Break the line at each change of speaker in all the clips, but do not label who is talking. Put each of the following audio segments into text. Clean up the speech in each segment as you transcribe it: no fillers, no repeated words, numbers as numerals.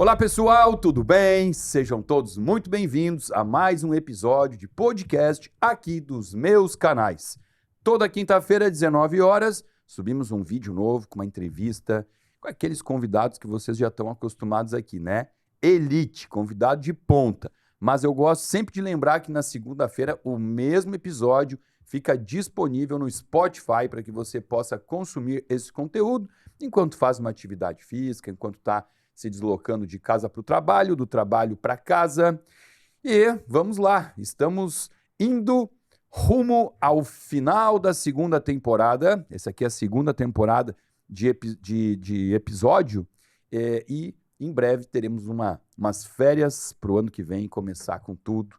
Olá pessoal, tudo bem? Sejam todos muito bem-vindos a mais um episódio de podcast aqui dos meus canais. Toda quinta-feira, às 19 horas, subimos um vídeo novo com uma entrevista com aqueles convidados que vocês já estão acostumados aqui, né? Elite, convidado de ponta. Mas eu gosto sempre de lembrar que na segunda-feira o mesmo episódio fica disponível no Spotify para que você possa consumir esse conteúdo enquanto faz uma atividade física, enquanto está se deslocando de casa para o trabalho, do trabalho para casa. E vamos lá, estamos indo rumo ao final da segunda temporada. Essa aqui é a segunda temporada de episódio. E em breve teremos umas férias para o ano que vem começar com tudo,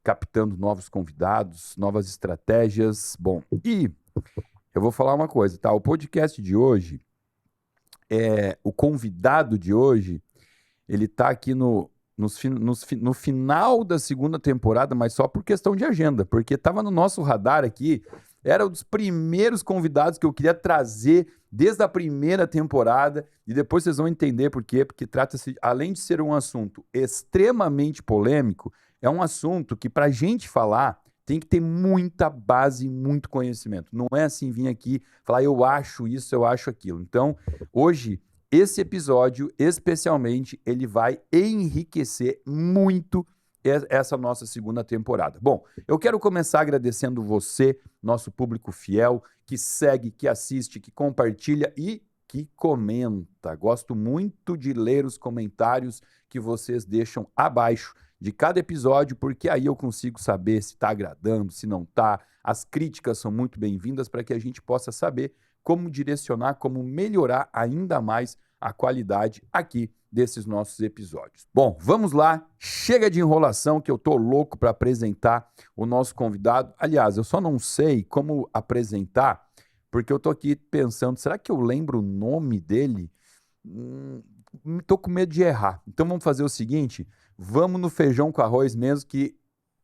captando novos convidados, novas estratégias. Bom, e eu vou falar uma coisa, tá? O podcast de hoje, o convidado de hoje, ele tá aqui no final da segunda temporada, mas só por questão de agenda, porque estava no nosso radar aqui, era um dos primeiros convidados que eu queria trazer desde a primeira temporada, e depois vocês vão entender por quê, porque trata-se, além de ser um assunto extremamente polêmico, é um assunto que para a gente falar tem que ter muita base, muito conhecimento. Não é assim vir aqui falar eu acho isso, eu acho aquilo. Então, hoje, esse episódio, especialmente, ele vai enriquecer muito essa nossa segunda temporada. Bom, eu quero começar agradecendo você, nosso público fiel, que segue, que assiste, que compartilha e que comenta. Gosto muito de ler os comentários que vocês deixam abaixo de cada episódio, porque aí eu consigo saber se está agradando, se não está. As críticas são muito bem-vindas para que a gente possa saber como direcionar, como melhorar ainda mais a qualidade aqui desses nossos episódios. Bom, vamos lá. Chega de enrolação que eu tô louco para apresentar o nosso convidado. Aliás, eu só não sei como apresentar, porque eu tô aqui pensando, será que eu lembro o nome dele? Tô com medo de errar. Então vamos fazer o seguinte, vamos no feijão com arroz mesmo, que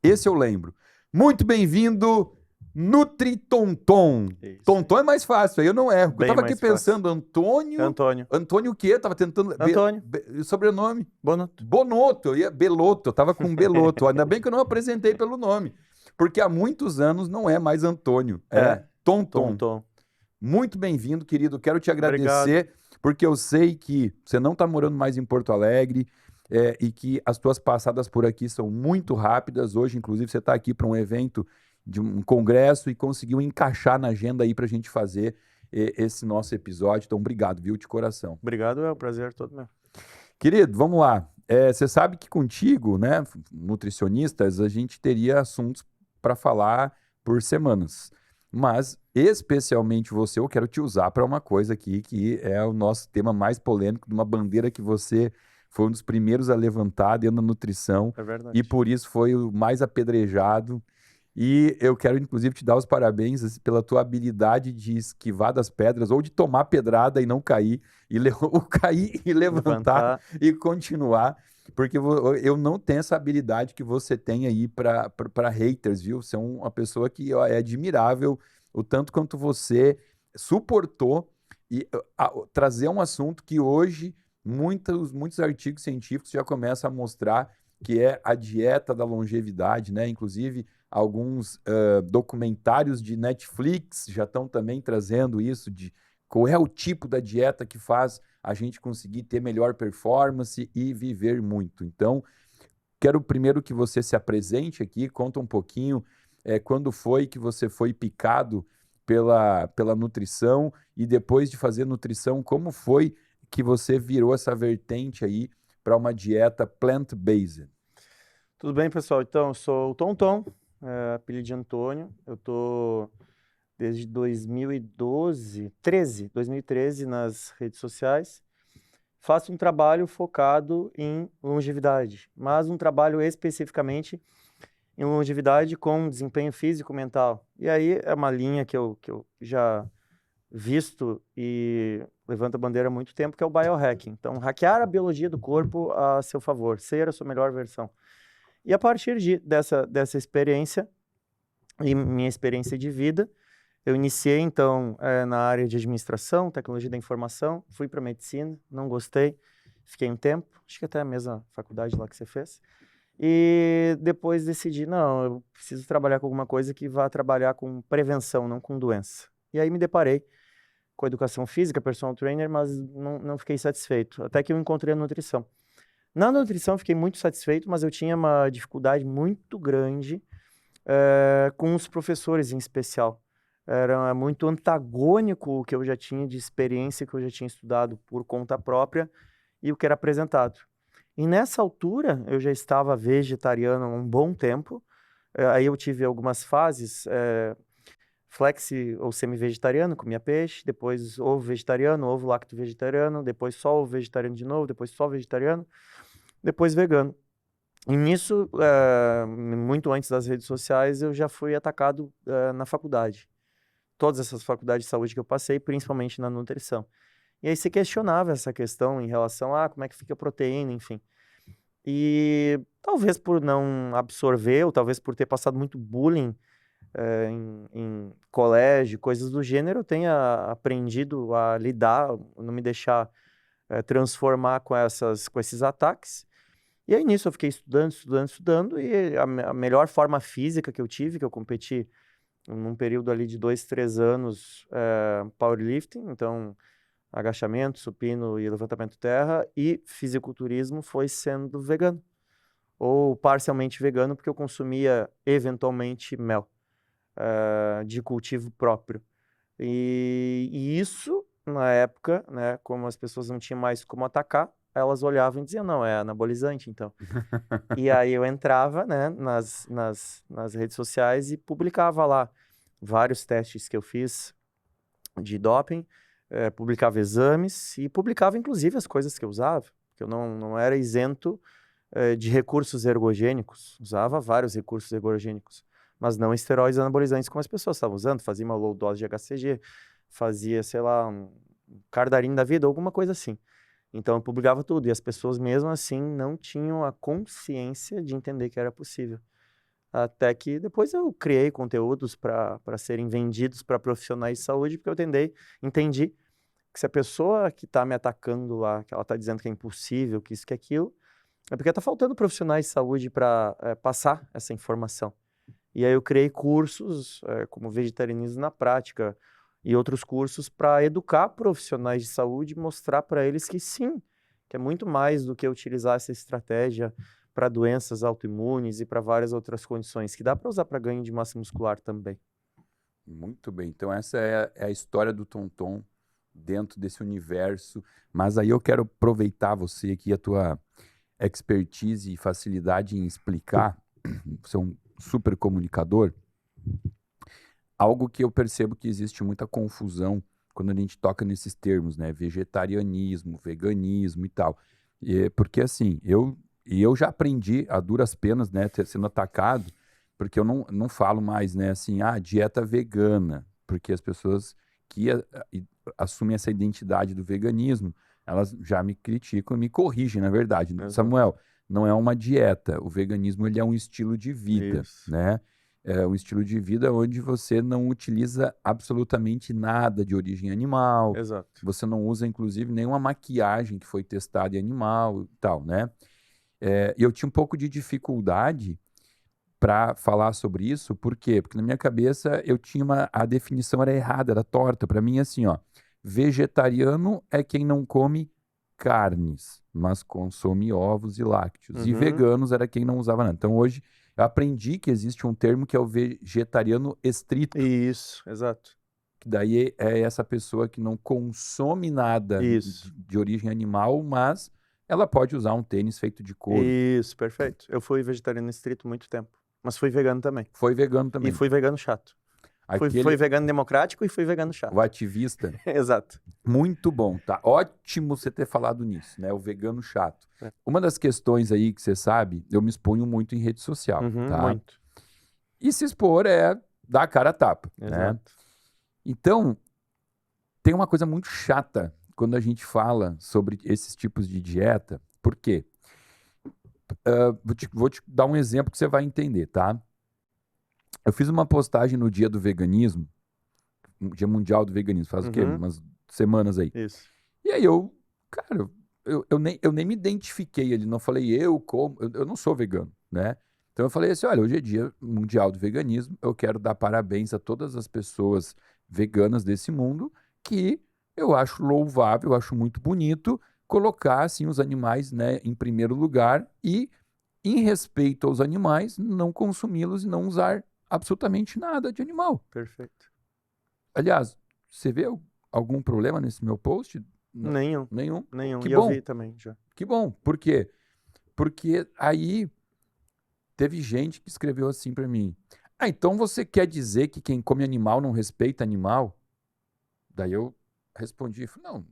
esse eu lembro. Muito bem-vindo, Nutri Tonton.
Isso.
Tonton é mais fácil, aí eu não erro.
Bem
eu tava aqui
mais fácil.
pensando, Antônio...
Antônio.
Antônio o quê? Eu tava tentando...
Antônio.
Sobrenome?
Bonotto.
Bonotto, eu ia Belotto, eu tava com Belotto. Ainda bem que eu não apresentei pelo nome, porque há muitos anos não é mais Antônio, é Tonton.
Tonton.
Muito bem-vindo, querido. Quero te agradecer, porque eu sei que você não está morando mais em Porto Alegre e que as tuas passadas por aqui são muito rápidas. Hoje, inclusive, você está aqui para um evento de um congresso e conseguiu encaixar na agenda aí para a gente fazer esse nosso episódio. Então, obrigado, viu, de coração.
Obrigado, é um prazer todo meu.
Querido, vamos lá. Você sabe que contigo, né, nutricionistas, a gente teria assuntos para falar por semanas. Mas, especialmente você, eu quero te usar para uma coisa aqui, que é o nosso tema mais polêmico, de uma bandeira que você foi um dos primeiros a levantar dentro da nutrição.
É verdade.
E por isso foi o mais apedrejado. E eu quero, inclusive, te dar os parabéns pela tua habilidade de esquivar das pedras ou de tomar pedrada e não cair, ou cair e levantar e continuar. Porque eu não tenho essa habilidade que você tem aí para haters, viu? Você é uma pessoa que é admirável o tanto quanto você suportou e trazer um assunto que hoje muitos artigos científicos já começam a mostrar que é a dieta da longevidade, né? Inclusive, alguns documentários de Netflix já estão também trazendo isso, de qual é o tipo da dieta que faz a gente conseguir ter melhor performance e viver muito. Então, quero primeiro que você se apresente aqui, conta um pouquinho quando foi que você foi picado pela nutrição e depois de fazer nutrição, como foi que você virou essa vertente aí para uma dieta plant-based?
Tudo bem, pessoal? Então, eu sou o Tonton, apelido de Antônio. Eu tô desde 2013 nas redes sociais. Faço um trabalho focado em longevidade, mas um trabalho especificamente em longevidade com desempenho físico e mental. E aí é uma linha que eu já visto e levanto a bandeira há muito tempo, que é o biohacking. Então, hackear a biologia do corpo a seu favor, ser a sua melhor versão. E a partir dessa experiência e minha experiência de vida, eu iniciei, então, na área de administração, tecnologia da informação, fui para medicina, não gostei, Fiquei um tempo, acho que até a mesma faculdade lá que você fez. E depois decidi, não, eu preciso trabalhar com alguma coisa que vá trabalhar com prevenção, não com doença. E aí me deparei com educação física, personal trainer, mas não fiquei satisfeito. Até que eu encontrei a nutrição. Na nutrição eu fiquei muito satisfeito, mas eu tinha uma dificuldade muito grande com os professores em especial. Era muito antagônico o que eu já tinha de experiência, que eu já tinha estudado por conta própria e o que era apresentado. E nessa altura eu já estava vegetariano há um bom tempo. Aí eu tive algumas fases, flexi ou semi-vegetariano, comia peixe, depois ovo vegetariano, ovo lacto vegetariano, depois só ovo vegetariano de novo, depois só vegetariano, depois vegano. E nisso, muito antes das redes sociais, eu já fui atacado na faculdade. Todas essas faculdades de saúde que eu passei, principalmente na nutrição. E aí se questionava essa questão em relação a como é que fica a proteína, enfim. E talvez por não absorver, ou talvez por ter passado muito bullying em colégio, coisas do gênero, eu tenha aprendido a lidar, não me deixar transformar com esses ataques. E aí nisso eu fiquei estudando, e a melhor forma física que eu tive, que eu competi num período ali de 2, 3 anos, powerlifting, então agachamento, supino e levantamento terra, e fisiculturismo foi sendo vegano, ou parcialmente vegano, porque eu consumia eventualmente mel de cultivo próprio. E isso, na época, né, como as pessoas não tinham mais como atacar, elas olhavam e diziam, não, é anabolizante, então. E aí eu entrava, né, nas redes sociais e publicava lá vários testes que eu fiz de doping, publicava exames e publicava inclusive as coisas que eu usava, porque eu não era isento de recursos ergogênicos, usava vários recursos ergogênicos, mas não esteroides anabolizantes como as pessoas estavam usando, fazia uma low dose de HCG, fazia, sei lá, um Cardarine da vida, alguma coisa assim. Então eu publicava tudo, e as pessoas mesmo assim não tinham a consciência de entender que era possível. Até que depois eu criei conteúdos para serem vendidos para profissionais de saúde, porque eu entendi que se a pessoa que está me atacando lá, que ela está dizendo que é impossível, que isso, que aquilo, é porque está faltando profissionais de saúde para passar essa informação. E aí eu criei cursos como Vegetarianismo na Prática e outros cursos para educar profissionais de saúde e mostrar para eles que sim, que é muito mais do que utilizar essa estratégia para doenças autoimunes e para várias outras condições, que dá para usar para ganho de massa muscular também.
Muito bem, então essa é a história do Tonton dentro desse universo, mas aí eu quero aproveitar você aqui, a tua expertise e facilidade em explicar, você é um super comunicador, algo que eu percebo que existe muita confusão quando a gente toca nesses termos, né, vegetarianismo, veganismo e tal, porque assim, eu já aprendi a duras penas, né, sendo atacado, porque eu não falo mais, né, assim, dieta vegana, porque as pessoas que assumem essa identidade do veganismo, elas já me criticam e me corrigem, na verdade.
Exato.
Samuel, não é uma dieta, o veganismo ele é um estilo de vida,
Isso.
né? É um estilo de vida onde você não utiliza absolutamente nada de origem animal,
Exato.
você não usa, inclusive, nenhuma maquiagem que foi testada em animal e tal, né? E eu tinha um pouco de dificuldade para falar sobre isso, por quê? Porque na minha cabeça eu tinha a definição era errada, era torta. Para mim, assim, ó, vegetariano é quem não come carnes, mas consome ovos e lácteos. E veganos era quem não usava nada. Então hoje eu aprendi que existe um termo que é o vegetariano estrito.
Isso, exato.
Que daí é essa pessoa que não consome nada de origem animal, mas ela pode usar um tênis feito de couro.
Isso, perfeito. Eu fui vegetariano estrito muito tempo, mas fui vegano também.
Foi vegano também.
E fui vegano chato. Fui vegano democrático e fui vegano chato.
O ativista.
Exato.
Muito bom, tá? Ótimo você ter falado nisso, né? O vegano chato. Uma das questões aí que você sabe, eu me exponho muito em rede social, tá?
Muito.
E se expor é dar a cara a tapa, né?
Exato.
Então, tem uma coisa muito chata quando a gente fala sobre esses tipos de dieta. Por quê? Vou te dar um exemplo que você vai entender, tá? Eu fiz uma postagem no dia do veganismo, Dia Mundial do Veganismo, faz o quê? Umas semanas aí.
Isso.
E aí cara, eu nem me identifiquei ali, não falei eu não sou vegano, né? Então eu falei assim, olha, hoje é Dia Mundial do Veganismo, eu quero dar parabéns a todas as pessoas veganas desse mundo, que eu acho louvável, eu acho muito bonito colocar, assim, os animais, né, em primeiro lugar e, em respeito aos animais, não consumi-los e não usar absolutamente nada de animal.
Perfeito.
Aliás, você vê algum problema nesse meu post?
Nenhum.
Nenhum.
Nenhum.
Que
E eu
bom,
vi também já.
que bom. Por quê? Porque aí teve gente que escreveu assim pra mim. Ah, então você quer dizer que quem come animal não respeita animal? Daí eu respondi, falei,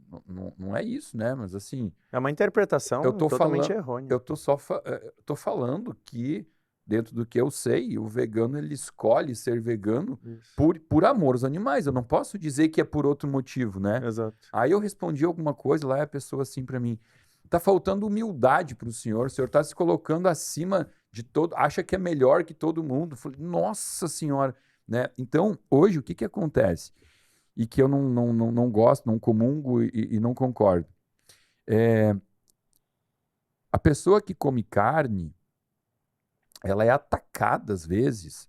não é isso, né? Mas assim,
É uma
eu
interpretação
tô
totalmente
falando,
errônea.
tô falando que, dentro do que eu sei, o vegano ele escolhe ser vegano
Isso.
por amor aos animais. Eu não posso dizer que é por outro motivo, né?
Exato.
Aí eu respondi alguma coisa lá e a pessoa assim pra mim, tá faltando humildade pro senhor, o senhor tá se colocando acima de todo, acha que é melhor que todo mundo. Eu falei, nossa senhora, né? Então, hoje, o que que acontece? E que eu não gosto, não comungo e não concordo. A pessoa que come carne, ela é atacada às vezes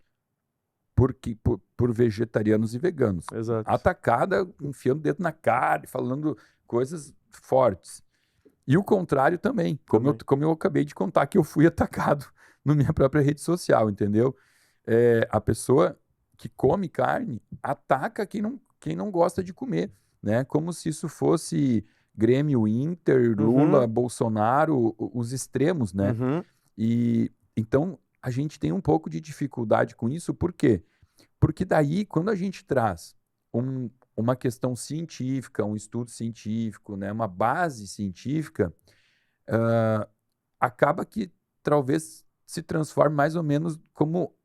por vegetarianos e veganos.
Exato.
Atacada, enfiando o dedo na cara, falando coisas fortes. E o contrário também, como eu acabei de contar que eu fui atacado na minha própria rede social, entendeu? A pessoa que come carne ataca quem não gosta de comer, né? Como se isso fosse Grêmio, Inter, Lula,
Uhum.
Bolsonaro, os extremos, né?
Uhum.
E então a gente tem um pouco de dificuldade com isso, por quê? Porque daí, quando a gente traz uma questão científica, um estudo científico, né, uma base científica, acaba que talvez se transforme mais ou menos como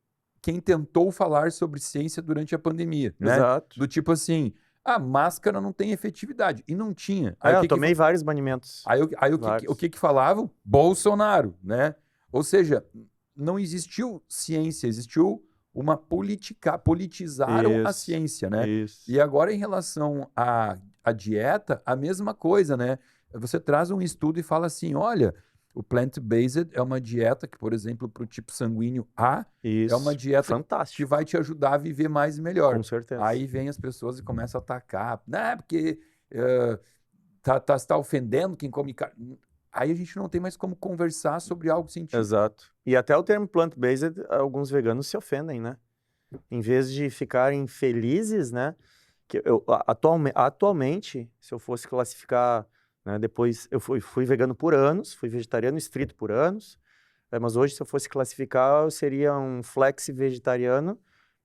quem tentou falar sobre ciência durante a pandemia, né?
Exato.
Do tipo assim, a máscara não tem efetividade. E não tinha.
Eu tomei vários banimentos.
O que que falavam? Bolsonaro, né? Ou seja, não existiu ciência, existiu uma politizaram a
Isso.
ciência, né?
Isso.
E agora, em relação à dieta, a mesma coisa, né? Você traz um estudo e fala assim: olha, o plant-based é uma dieta que, por exemplo, para o tipo sanguíneo A, é uma
Isso.
dieta que
Fantástico.
vai te ajudar a viver mais e melhor.
Com certeza.
Aí vem as pessoas e começam a atacar, né? Porque tá ofendendo quem come carne. Aí a gente não tem mais como conversar sobre algo científico.
Exato. E até o termo plant-based, alguns veganos se ofendem, né? Em vez de ficarem felizes, né? Que atualmente, se eu fosse classificar, né, depois eu fui vegano por anos, fui vegetariano estrito por anos, mas hoje, se eu fosse classificar, eu seria um flexi vegetariano,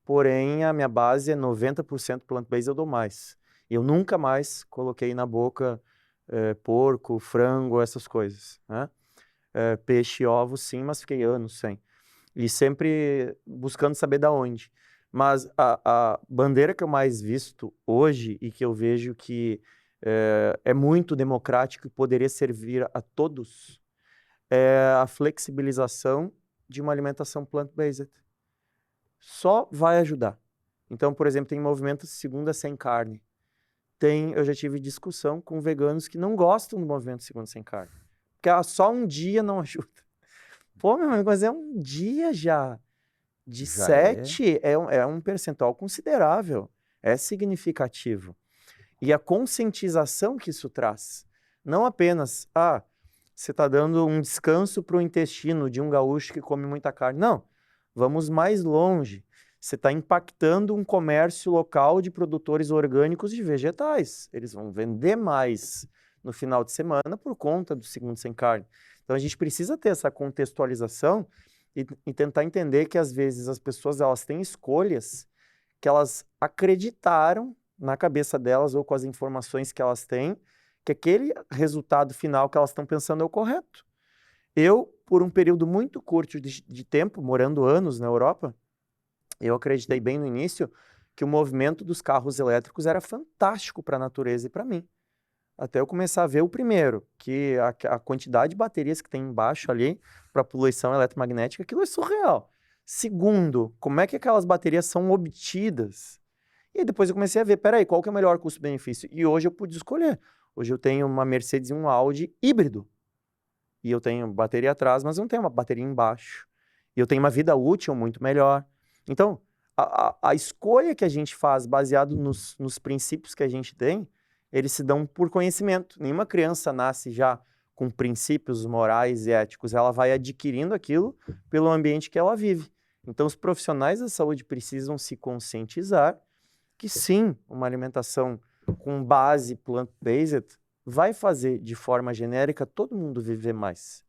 porém a minha base é 90% plant-based ou mais. E eu nunca mais coloquei na boca porco, frango, essas coisas, né? Peixe, ovo, sim, mas fiquei anos sem. E sempre buscando saber da onde. Mas a bandeira que eu mais visto hoje e que eu vejo que é muito democrático e poderia servir a todos é a flexibilização de uma alimentação plant-based. Só vai ajudar. Então, por exemplo, tem movimento Segunda Sem Carne. Eu já tive discussão com veganos que não gostam do movimento Segunda Sem Carne. Porque só um dia não ajuda. Pô, meu amigo, mas é um dia já. De
Já
7 é um percentual considerável. É significativo. E a conscientização que isso traz. Não apenas, você está dando um descanso para o intestino de um gaúcho que come muita carne. Não, vamos mais longe. Você está impactando um comércio local de produtores orgânicos de vegetais. Eles vão vender mais no final de semana por conta do Segundo Sem Carne. Então, a gente precisa ter essa contextualização e tentar entender que, às vezes, as pessoas elas têm escolhas que elas acreditaram na cabeça delas ou com as informações que elas têm, que aquele resultado final que elas estão pensando é o correto. Eu, por um período muito curto de tempo, morando anos na Europa, eu acreditei bem no início que o movimento dos carros elétricos era fantástico para a natureza e para mim. Até eu começar a ver o primeiro, que a quantidade de baterias que tem embaixo ali para poluição eletromagnética, aquilo é surreal. Segundo, como é que aquelas baterias são obtidas? E aí depois eu comecei a ver, peraí, qual que é o melhor custo-benefício? E hoje eu pude escolher. Hoje eu tenho uma Mercedes e um Audi híbrido. E eu tenho bateria atrás, mas não tenho uma bateria embaixo. E eu tenho uma vida útil muito melhor. Então, a escolha que a gente faz baseado nos princípios que a gente tem, eles se dão por conhecimento. Nenhuma criança nasce já com princípios morais e éticos. Ela vai adquirindo aquilo pelo ambiente que ela vive. Então, os profissionais da saúde precisam se conscientizar que sim, uma alimentação com base plant-based vai fazer de forma genérica todo mundo viver mais.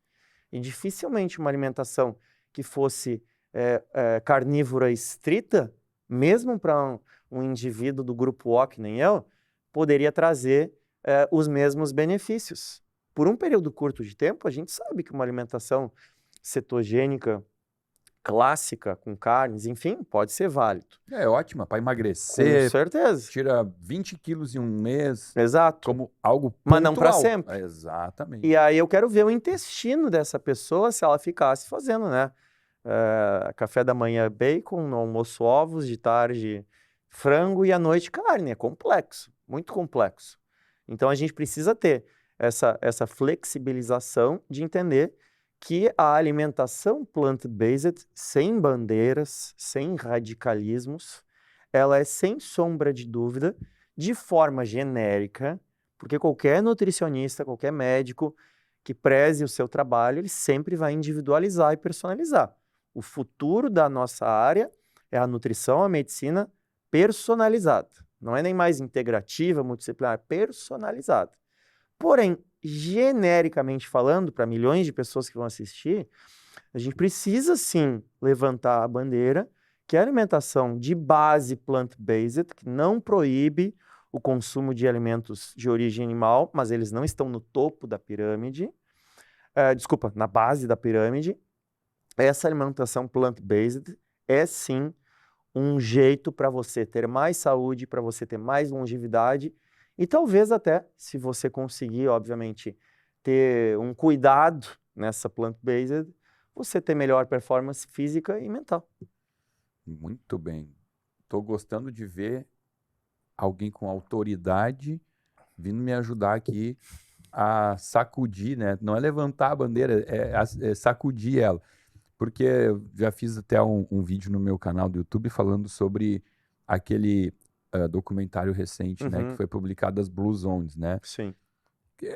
E dificilmente uma alimentação que fosse carnívora estrita, mesmo para um indivíduo do grupo O, que nem eu, poderia trazer os mesmos benefícios. Por um período curto de tempo, a gente sabe que uma alimentação cetogênica clássica, com carnes, enfim, pode ser válido.
É ótima para emagrecer.
Com certeza.
Tira 20 quilos em um mês.
Exato.
Como algo pontual.
Mas não para sempre.
Exatamente.
E aí eu quero ver o intestino dessa pessoa se ela ficasse fazendo, né? Café da manhã bacon, no almoço ovos, de tarde frango e à noite carne. É complexo, muito complexo. Então a gente precisa ter essa flexibilização de entender que a alimentação plant-based, sem bandeiras, sem radicalismos, ela é, sem sombra de dúvida, de forma genérica, porque qualquer nutricionista, qualquer médico que preze o seu trabalho, ele sempre vai individualizar e personalizar. O futuro da nossa área é a nutrição, a medicina personalizada. Não é nem mais integrativa, multidisciplinar, é personalizada. Porém, genericamente falando, para milhões de pessoas que vão assistir, a gente precisa sim levantar a bandeira que a alimentação de base plant-based, que não proíbe o consumo de alimentos de origem animal, mas eles não estão no topo da pirâmide, na base da pirâmide, essa alimentação plant-based é sim um jeito para você ter mais saúde, para você ter mais longevidade e talvez até, se você conseguir, obviamente, ter um cuidado nessa plant-based, você ter melhor performance física e mental.
Muito bem. Estou gostando de ver alguém com autoridade vindo me ajudar aqui a sacudir, né? Não é levantar a bandeira, é sacudir ela. Porque eu já fiz até um vídeo no meu canal do YouTube falando sobre aquele documentário recente, né? Que foi publicado das Blue Zones, né?
Sim.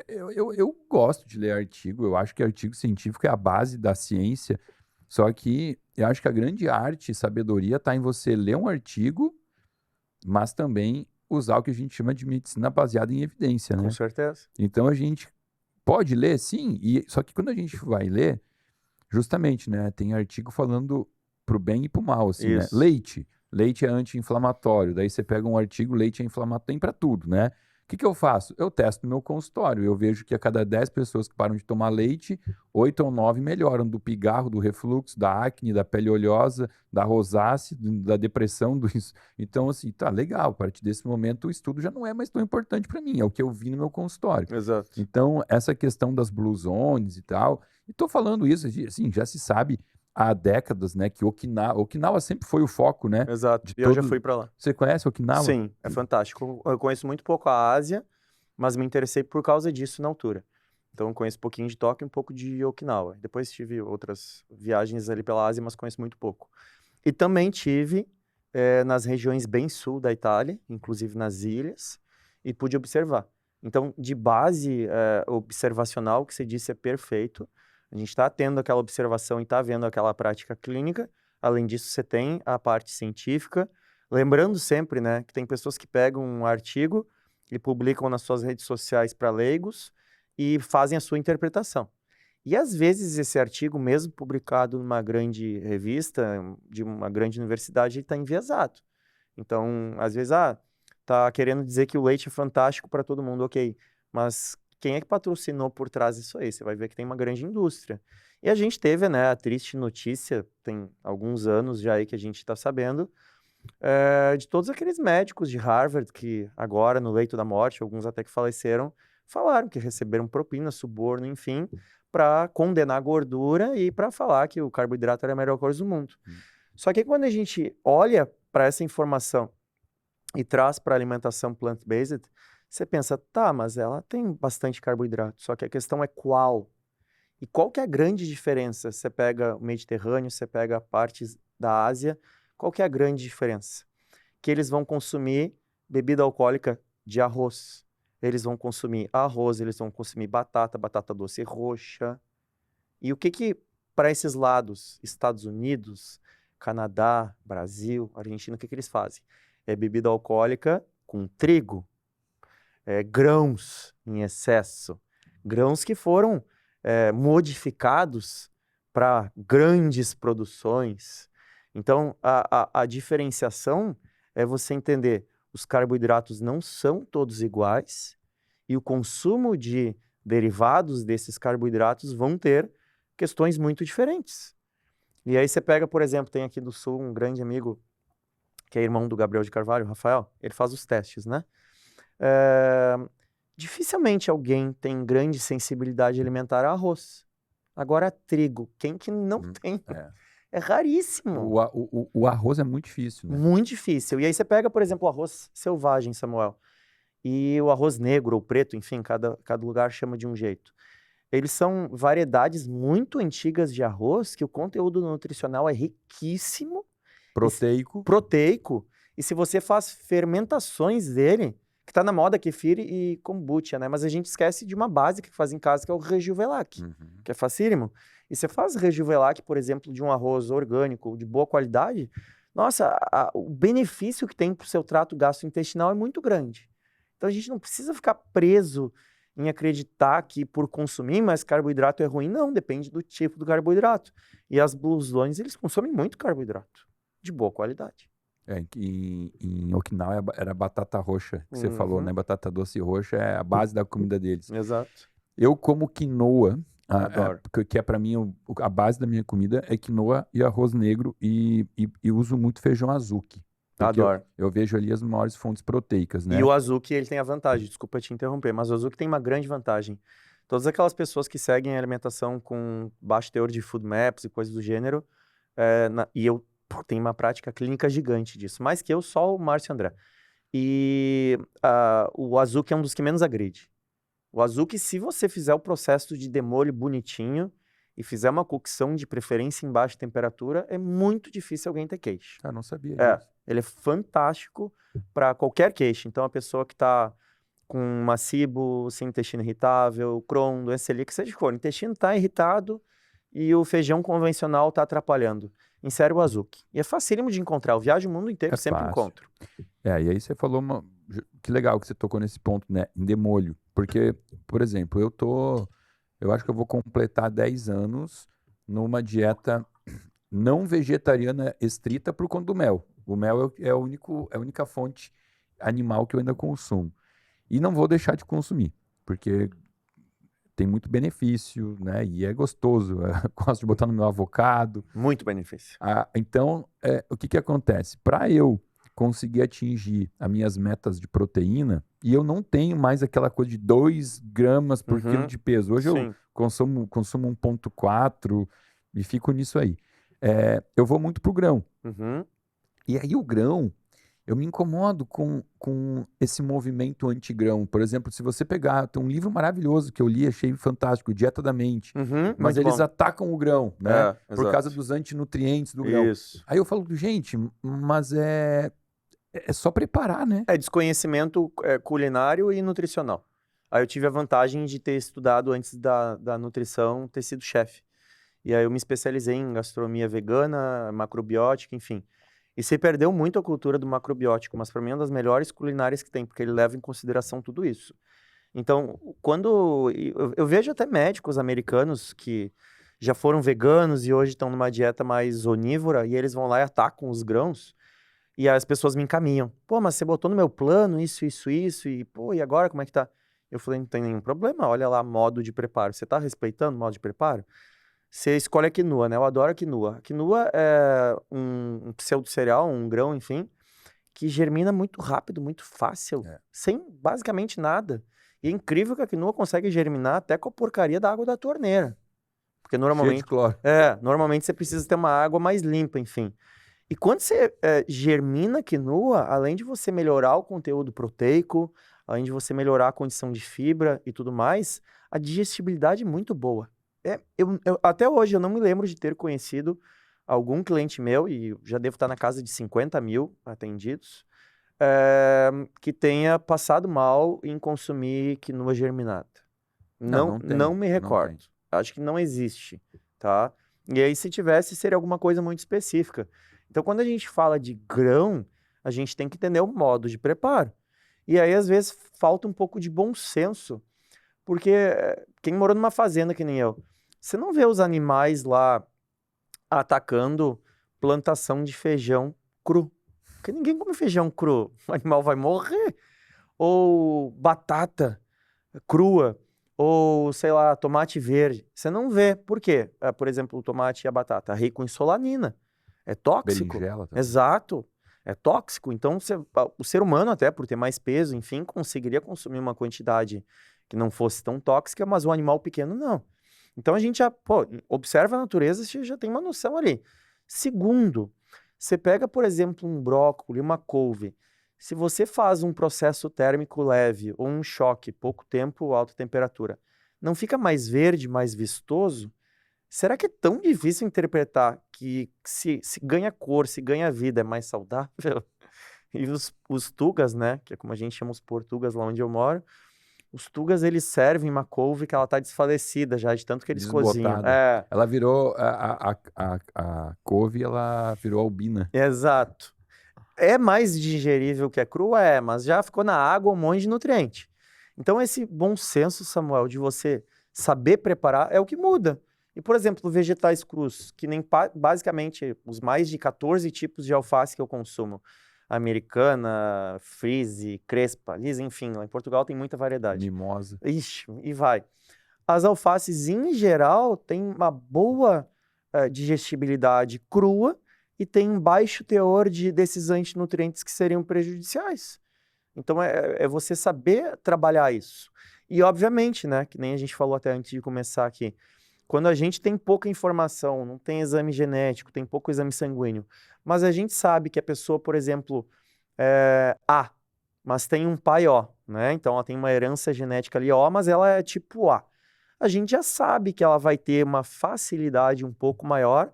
Eu gosto de ler artigo, eu acho que artigo científico é a base da ciência, só que eu acho que a grande arte e sabedoria está em você ler um artigo, mas também usar o que a gente chama de medicina baseada em evidência, né?
Com certeza.
Então a gente pode ler, sim, só que quando a gente vai ler, justamente, né, tem artigo falando pro bem e pro mal, assim, né? Leite é anti-inflamatório, daí você pega um artigo, leite é inflamatório, tem para tudo, né? O que eu faço? Eu testo no meu consultório, eu vejo que a cada 10 pessoas que param de tomar leite, 8 ou 9 melhoram do pigarro, do refluxo, da acne, da pele oleosa, da rosácea, da depressão, Então, assim, tá legal, a partir desse momento o estudo já não é mais tão importante para mim, é o que eu vi no meu consultório.
Exato.
Então, essa questão das Blue Zones e tal, e tô falando isso, assim, já se sabe há décadas, né, que Okinawa sempre foi o foco, né?
Exato, eu já fui para lá.
Você conhece Okinawa?
Sim, é fantástico. Eu conheço muito pouco a Ásia, mas me interessei por causa disso na altura. Então, eu conheço um pouquinho de Tóquio e um pouco de Okinawa. Depois tive outras viagens ali pela Ásia, mas conheço muito pouco. E também tive nas regiões bem sul da Itália, inclusive nas ilhas, e pude observar. Então, de base observacional, o que você disse é perfeito. A gente está tendo aquela observação e está vendo aquela prática clínica. Além disso, você tem a parte científica. Lembrando sempre, né, que tem pessoas que pegam um artigo e publicam nas suas redes sociais para leigos e fazem a sua interpretação. E às vezes esse artigo, mesmo publicado numa grande revista, de uma grande universidade, está enviesado. Então, às vezes, tá querendo dizer que o leite é fantástico para todo mundo, ok. Mas quem é que patrocinou por trás disso aí? Você vai ver que tem uma grande indústria. E a gente teve, né, a triste notícia, tem alguns anos já aí que a gente está sabendo, de todos aqueles médicos de Harvard que agora, no leito da morte, alguns até que faleceram, falaram que receberam propina, suborno, enfim, para condenar a gordura e para falar que o carboidrato era a melhor coisa do mundo. Só que quando a gente olha para essa informação e traz para a alimentação plant-based, Você pensa, tá, mas ela tem bastante carboidrato, só que a questão é qual. E qual que é a grande diferença? Você pega o Mediterrâneo, você pega partes da Ásia, qual que é a grande diferença? Que eles vão consumir bebida alcoólica de arroz. Eles vão consumir arroz, eles vão consumir batata, batata doce roxa. E o que para esses lados, Estados Unidos, Canadá, Brasil, Argentina, o que eles fazem? É bebida alcoólica com trigo, grãos em excesso, grãos que foram modificados para grandes produções. Então, a diferenciação é você entender os carboidratos não são todos iguais e o consumo de derivados desses carboidratos vão ter questões muito diferentes. E aí você pega, por exemplo, tem aqui do Sul um grande amigo, que é irmão do Gabriel de Carvalho, Rafael, ele faz os testes, né? Dificilmente alguém tem grande sensibilidade alimentar a arroz. Agora, trigo, quem que não tem? É raríssimo.
O arroz é muito difícil, né?
Muito difícil. E aí você pega, por exemplo, o arroz selvagem, Samuel, e o arroz negro ou preto, enfim, cada lugar chama de um jeito. Eles são variedades muito antigas de arroz, que o conteúdo nutricional é riquíssimo.
Proteico.
E se você faz fermentações dele, que tá na moda kefir e kombucha, né? Mas a gente esquece de uma base que faz em casa, que é o Rejuvilac, que é facílimo. E você faz Rejuvilac, por exemplo, de um arroz orgânico, de boa qualidade, nossa, o benefício que tem para o seu trato gastrointestinal é muito grande. Então a gente não precisa ficar preso em acreditar que por consumir mais carboidrato é ruim. Não, depende do tipo do carboidrato. E as blusões, eles consomem muito carboidrato, de boa qualidade.
Em Okinawa era batata roxa, que você falou, né? Batata doce roxa é a base da comida deles.
Exato.
Eu como quinoa,
Adoro.
que é para mim a base da minha comida é quinoa e arroz negro e uso muito feijão azuki.
Adoro.
Eu vejo ali as maiores fontes proteicas, né?
E o azuki, ele tem a vantagem, desculpa te interromper, mas o azuki tem uma grande vantagem. Todas aquelas pessoas que seguem a alimentação com baixo teor de food maps e coisas do gênero, e eu tenho uma prática clínica gigante disso, mais que eu, só o Márcio André. E o azuki é um dos que menos agride. O azuki, se você fizer o processo de demolho bonitinho e fizer uma cocção de preferência em baixa temperatura, é muito difícil alguém ter queixa.
Não sabia disso.
Ele é fantástico para qualquer queixa. Então, a pessoa que está com uma SIBO, sem intestino irritável, Crohn, doença celíaca, seja for, o intestino está irritado e o feijão convencional está atrapalhando. Insere o azuki. E é facílimo de encontrar. Eu viajo o mundo inteiro, sempre encontro.
E aí você falou, que legal que você tocou nesse ponto, né? Em demolho. Porque, por exemplo, eu acho que eu vou completar 10 anos numa dieta não vegetariana estrita por conta do mel. O mel é a única fonte animal que eu ainda consumo. E não vou deixar de consumir, porque tem muito benefício, né? E é gostoso. Eu gosto de botar no meu avocado.
Muito benefício.
Então, o que acontece? Para eu conseguir atingir as minhas metas de proteína, e eu não tenho mais aquela coisa de 2 gramas por quilo de peso. Hoje eu consumo 1,4 e fico nisso aí. Eu vou muito pro grão. E aí o grão, eu me incomodo com esse movimento anti-grão. Por exemplo, se você pegar, tem um livro maravilhoso que eu li, achei fantástico, Dieta da Mente. Mas eles atacam o grão, né? Por causa dos antinutrientes do grão.
Isso.
Aí eu falo, gente, mas é só preparar, né?
É desconhecimento culinário e nutricional. Aí eu tive a vantagem de ter estudado antes da nutrição, ter sido chefe. E aí eu me especializei em gastronomia vegana, macrobiótica, enfim. E se perdeu muito a cultura do macrobiótico, mas para mim é uma das melhores culinárias que tem, porque ele leva em consideração tudo isso. Então, quando eu vejo até médicos americanos que já foram veganos e hoje estão numa dieta mais onívora, e eles vão lá e atacam os grãos, e as pessoas me encaminham. Pô, mas você botou no meu plano isso, e pô, e agora como é que tá? Eu falei, não tem nenhum problema, olha lá, modo de preparo. Você tá respeitando o modo de preparo? Você escolhe a quinoa, né? Eu adoro a quinoa. A quinoa é um pseudo-cereal, um grão, enfim, que germina muito rápido, muito fácil, sem basicamente nada. E é incrível que a quinoa consegue germinar até com a porcaria da água da torneira. Porque normalmente...
Cheio de cloro.
Normalmente você precisa ter uma água mais limpa, enfim. E quando você germina quinua, além de você melhorar o conteúdo proteico, além de você melhorar a condição de fibra e tudo mais, a digestibilidade é muito boa. Até hoje eu não me lembro de ter conhecido algum cliente meu, e já devo estar na casa de 50 mil atendidos, que tenha passado mal em consumir quinoa germinada.
Não tem,
Não me
não
recordo.
tem.
Acho que não existe, tá? E aí, se tivesse, seria alguma coisa muito específica. Então, quando a gente fala de grão, a gente tem que entender o modo de preparo. E aí, às vezes, falta um pouco de bom senso, porque quem morou numa fazenda que nem eu, você não vê os animais lá atacando plantação de feijão cru. Porque ninguém come feijão cru. O animal vai morrer. Ou batata crua, ou, sei lá, tomate verde. Você não vê. Por quê? Por exemplo, o tomate e a batata, rico em solanina. É tóxico.
Berinjela também.
Exato. É tóxico. Então, o ser humano, até por ter mais peso, enfim, conseguiria consumir uma quantidade que não fosse tão tóxica, mas o animal pequeno não. Então, a gente já, observa a natureza, você já tem uma noção ali. Segundo, você pega, por exemplo, um brócolis, uma couve. Se você faz um processo térmico leve ou um choque, pouco tempo, alta temperatura, não fica mais verde, mais vistoso? Será que é tão difícil interpretar que se ganha cor, se ganha vida, é mais saudável? E os tugas, né, que é como a gente chama os portugas lá onde eu moro, os tugas, eles servem uma couve que ela tá desfalecida já, de tanto que eles cozinham.
Desbotada. Ela virou a couve, ela virou albina.
Exato. É mais digerível que a crua? Mas já ficou na água um monte de nutriente. Então, esse bom senso, Samuel, de você saber preparar é o que muda. E, por exemplo, vegetais crus, que nem basicamente os mais de 14 tipos de alface que eu consumo. Americana, frise, crespa, lisa, enfim, lá em Portugal tem muita variedade.
Mimosa.
Ixi, e vai. As alfaces, em geral, têm uma boa digestibilidade crua e tem um baixo teor desses antinutrientes que seriam prejudiciais. Então, é você saber trabalhar isso. E, obviamente, né, que nem a gente falou até antes de começar aqui, quando a gente tem pouca informação, não tem exame genético, tem pouco exame sanguíneo, mas a gente sabe que a pessoa, por exemplo, é A, mas tem um pai O, né? Então, ela tem uma herança genética ali O, mas ela é tipo A. A gente já sabe que ela vai ter uma facilidade um pouco maior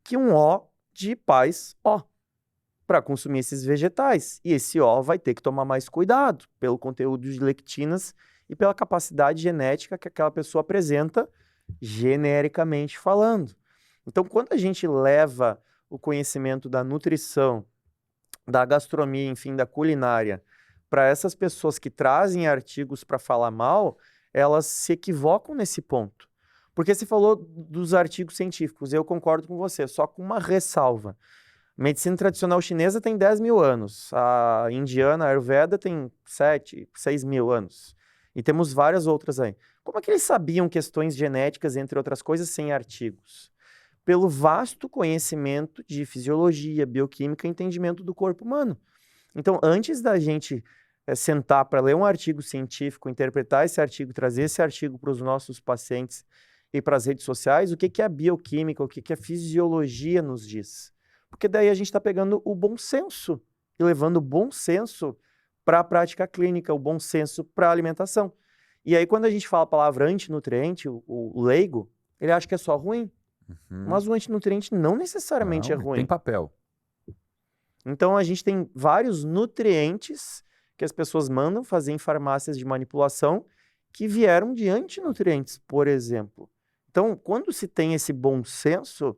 que um O de pais O para consumir esses vegetais. E esse O vai ter que tomar mais cuidado pelo conteúdo de lectinas e pela capacidade genética que aquela pessoa apresenta, genericamente falando. Então, quando a gente leva o conhecimento da nutrição, da gastronomia, enfim, da culinária, para essas pessoas que trazem artigos para falar mal, elas se equivocam nesse ponto. Porque você falou dos artigos científicos, eu concordo com você, só com uma ressalva. Medicina tradicional chinesa tem 10 mil anos, a indiana, a Ayurveda, tem 7, 6 mil anos. E temos várias outras aí. Como é que eles sabiam questões genéticas, entre outras coisas, sem artigos? Pelo vasto conhecimento de fisiologia, bioquímica e entendimento do corpo humano. Então, antes da gente sentar para ler um artigo científico, interpretar esse artigo, trazer esse artigo para os nossos pacientes e para as redes sociais, o que é a bioquímica, o que a fisiologia nos diz? Porque daí a gente está pegando o bom senso e levando o bom senso para a prática clínica, o bom senso para a alimentação. E aí, quando a gente fala a palavra antinutriente, o leigo, ele acha que é só ruim. Mas o antinutriente não necessariamente é ruim.
Tem papel.
Então, a gente tem vários nutrientes que as pessoas mandam fazer em farmácias de manipulação que vieram de antinutrientes, por exemplo. Então, quando se tem esse bom senso,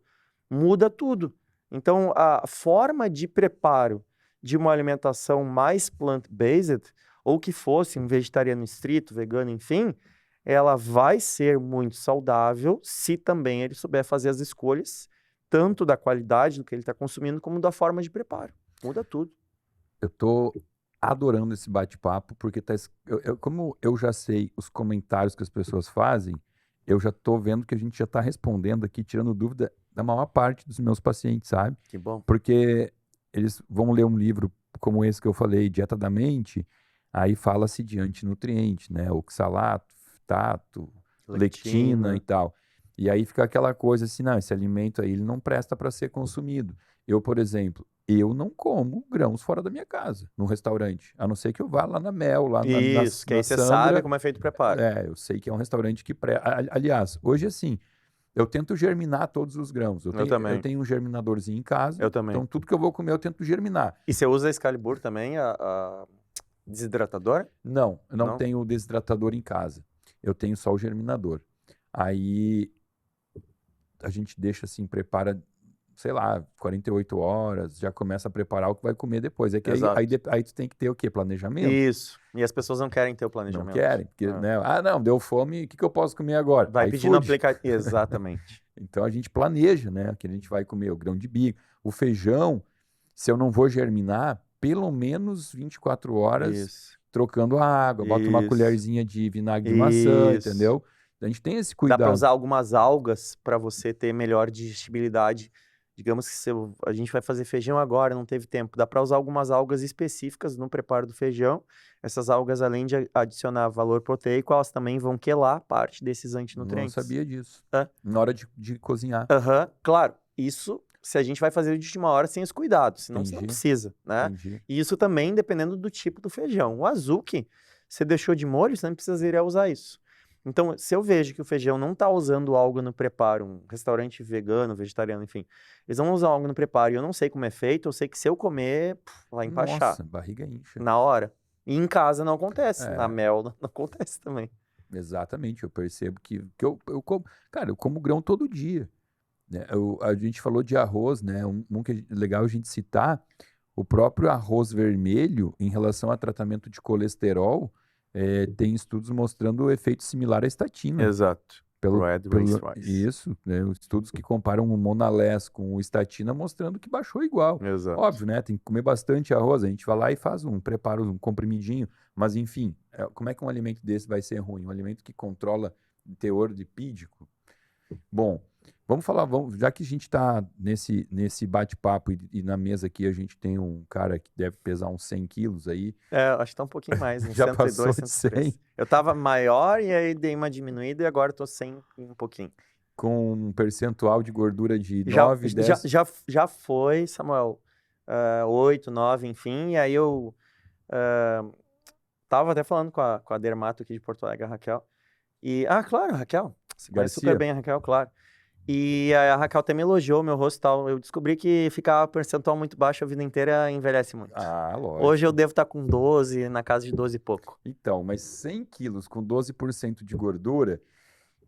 muda tudo. Então, a forma de preparo de uma alimentação mais plant-based, ou que fosse um vegetariano estrito, vegano, enfim, ela vai ser muito saudável se também ele souber fazer as escolhas, tanto da qualidade do que ele está consumindo, como da forma de preparo. Muda tudo.
Eu tô adorando esse bate-papo, porque como eu já sei os comentários que as pessoas fazem, eu já tô vendo que a gente já tá respondendo aqui, tirando dúvida da maior parte dos meus pacientes, sabe?
Que bom.
Porque eles vão ler um livro como esse que eu falei, Dieta da Mente, aí fala-se de antinutriente, né? Oxalato, fitato, lectina e tal. E aí fica aquela coisa assim, não, esse alimento aí ele não presta para ser consumido. Eu, por exemplo, eu não como grãos fora da minha casa, no restaurante. A não ser que eu vá lá na Mel, lá
Isso, que aí
na
você sabe
Sandra.
como é feito o preparo.
Eu sei que é um restaurante que aliás, hoje assim, eu tento germinar todos os grãos. Eu
também.
tenho um germinadorzinho em casa.
Eu também.
Então tudo que eu vou comer eu tento germinar.
E você usa a Excalibur também, a desidratador?
Não, eu não
Não?
tenho o desidratador em casa. Eu tenho só o germinador. Aí a gente deixa assim, prepara, sei lá, 48 horas, já começa a preparar o que vai comer depois. É que
Exato.
aí tu tem que ter o quê? Planejamento.
Isso. E as pessoas não querem ter o
Não
planejamento.
querem, porque, né? Ah, não, deu fome, o que eu posso comer agora?
Vai pedir no
iFood.
aplicativo. Exatamente.
Então a gente planeja, né? O que a gente vai comer, o grão de bico. O feijão, se eu não vou germinar, pelo menos 24 horas
Isso.
trocando a água. Bota uma
Isso.
colherzinha de vinagre de maçã,
Isso.
entendeu? A gente tem esse
Dá
cuidado.
para usar algumas algas para você ter melhor digestibilidade. Digamos que a gente vai fazer feijão agora, não teve tempo. Dá para usar algumas algas específicas no preparo do feijão. Essas algas, além de adicionar valor proteico, elas também vão quelar parte desses antinutrientes.
Não sabia disso.
É.
Na hora de cozinhar.
Claro, isso se a gente vai fazer de última hora sem os cuidados, senão você não
Entendi.
precisa, né?
Entendi.
E isso também dependendo do tipo do feijão. O azuki, você deixou de molho, você não precisaria usar isso. Então, se eu vejo que o feijão não está usando algo no preparo, um restaurante vegano, vegetariano, enfim, eles vão usar algo no preparo e eu não sei como é feito, eu sei que se eu comer, vai empachar.
Nossa, barriga incha.
Na hora. E em casa não acontece,
É.
na Mel não acontece também.
Exatamente, eu percebo que eu como, cara, eu como grão todo dia. Né? A gente falou de arroz, né? Um que é legal a gente citar, o próprio arroz vermelho, em relação a tratamento de colesterol, tem estudos mostrando o efeito similar à estatina.
Exato. Red Race Rice.
Isso, né? Estudos que comparam o Monalés com o estatina mostrando que baixou igual.
Exato.
Óbvio, né? Tem que comer bastante arroz, a gente vai lá e faz prepara um comprimidinho, mas enfim, como é que um alimento desse vai ser ruim? Um alimento que controla o teor lipídico? Bom, vamos falar, já que a gente está nesse bate-papo e na mesa aqui a gente tem um cara que deve pesar uns 100 quilos aí.
Acho que tá um pouquinho mais, uns
Já
102,
passou de
103. Eu tava maior e aí dei uma diminuída e agora tô 100 e um pouquinho.
Com um percentual de gordura de 9, 10...
Já foi, Samuel, 8, 9, enfim, e aí eu tava até falando com a dermato aqui de Porto Alegre, a Raquel, e, claro, a Raquel, você conhece super bem a Raquel, claro. E a Raquel até me elogiou meu rosto e tal. Eu descobri que ficar percentual muito baixo a vida inteira envelhece muito.
Lógico.
Hoje eu devo estar com 12, na casa de 12 e pouco.
Então, mas 100 quilos com 12% de gordura,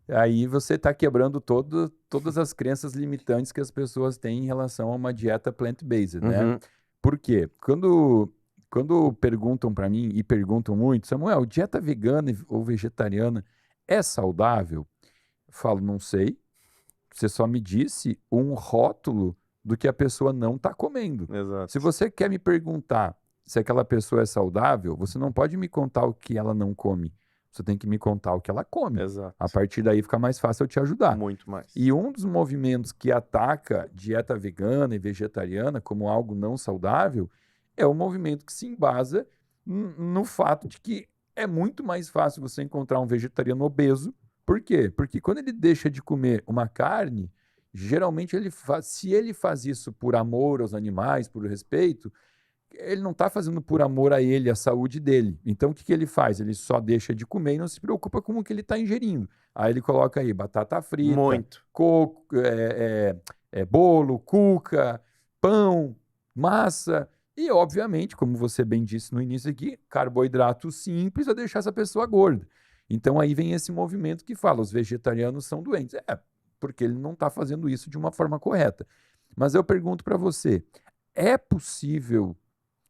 aí você está quebrando todas as crenças limitantes que as pessoas têm em relação a uma dieta plant-based, né? Por quê? Quando perguntam para mim, e perguntam muito, Samuel, dieta vegana ou vegetariana é saudável? Eu falo, não sei. Você só me disse um rótulo do que a pessoa não está comendo.
Exato.
Se você quer me perguntar se aquela pessoa é saudável, você não pode me contar o que ela não come. Você tem que me contar o que ela come.
Exato.
A partir daí fica mais fácil eu te ajudar.
Muito mais.
E um dos movimentos que ataca dieta vegana e vegetariana como algo não saudável é o movimento que se embasa no fato de que é muito mais fácil você encontrar um vegetariano obeso. Por quê? Porque quando ele deixa de comer uma carne, geralmente se ele faz isso por amor aos animais, por respeito, ele não está fazendo por amor a ele, à saúde dele. Então, o que ele faz? Ele só deixa de comer e não se preocupa com o que ele está ingerindo. Aí ele coloca aí batata frita, coco, bolo, cuca, pão, massa e, obviamente, como você bem disse no início aqui, carboidrato simples a deixar essa pessoa gorda. Então, aí vem esse movimento que fala, os vegetarianos são doentes. Porque ele não está fazendo isso de uma forma correta. Mas eu pergunto para você, é possível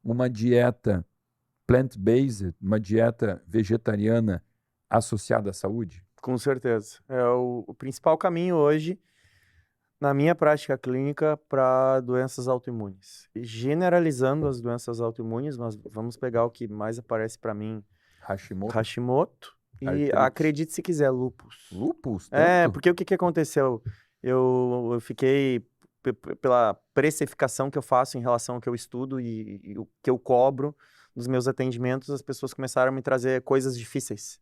uma dieta plant-based, uma dieta vegetariana associada à saúde?
Com certeza. É o principal caminho hoje, na minha prática clínica, para doenças autoimunes. E generalizando as doenças autoimunes, mas vamos pegar o que mais aparece para mim. Hashimoto. E acredite se quiser, lúpus.
Lúpus? Tanto?
Porque o que aconteceu? Eu fiquei, pela precificação que eu faço em relação ao que eu estudo e o que eu cobro nos meus atendimentos, as pessoas começaram a me trazer coisas difíceis.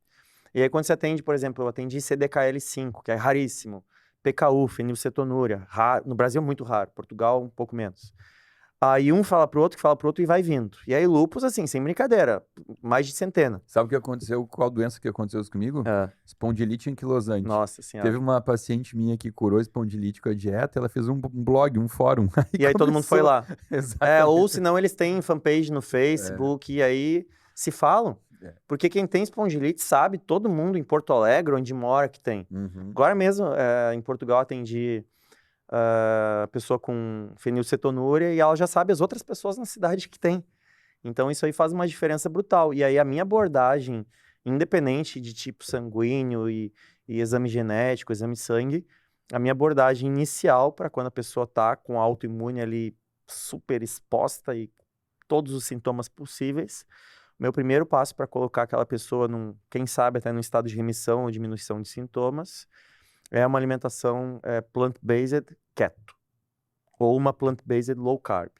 E aí quando você atende, por exemplo, eu atendi CDKL5, que é raríssimo. PKU, fenilcetonúria. No Brasil é muito raro, Portugal um pouco menos. Aí um fala pro outro, que fala pro outro e vai vindo. E aí lúpus, assim, sem brincadeira, mais de centena.
Sabe o que aconteceu? Qual doença que aconteceu isso comigo? Espondilite anquilosante.
Nossa senhora.
Teve uma paciente minha que curou espondilite com a dieta, ela fez um blog, um fórum.
E aí todo mundo foi lá.
Exatamente.
Ou senão eles têm fanpage no Facebook e aí se falam. Porque quem tem espondilite sabe, todo mundo em Porto Alegre, onde mora, que tem. Agora mesmo, em Portugal, atendi pessoa com fenilcetonúria e ela já sabe as outras pessoas na cidade que tem. Então isso aí faz uma diferença brutal. E aí a minha abordagem, independente de tipo sanguíneo e exame genético, exame de sangue, a minha abordagem inicial para quando a pessoa está com autoimune ali super exposta e todos os sintomas possíveis, meu primeiro passo para colocar aquela pessoa, quem sabe até num estado de remissão ou diminuição de sintomas, é uma alimentação plant-based keto, ou uma plant-based low carb.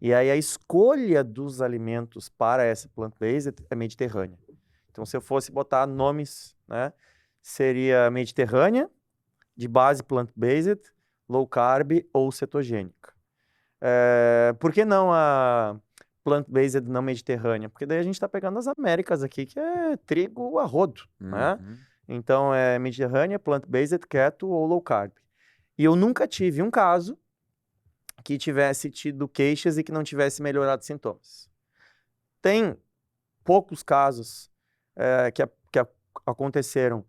E aí a escolha dos alimentos para essa plant-based é mediterrânea. Então, se eu fosse botar nomes, né, seria mediterrânea, de base plant-based, low carb ou cetogênica. Por que não a plant-based não mediterrânea? Porque daí a gente está pegando as Américas aqui, que é trigo a rodo, né? Então, é mediterrânea, plant-based, keto ou low carb. E eu nunca tive um caso que tivesse tido queixas e que não tivesse melhorado sintomas. Tem poucos casos que aconteceram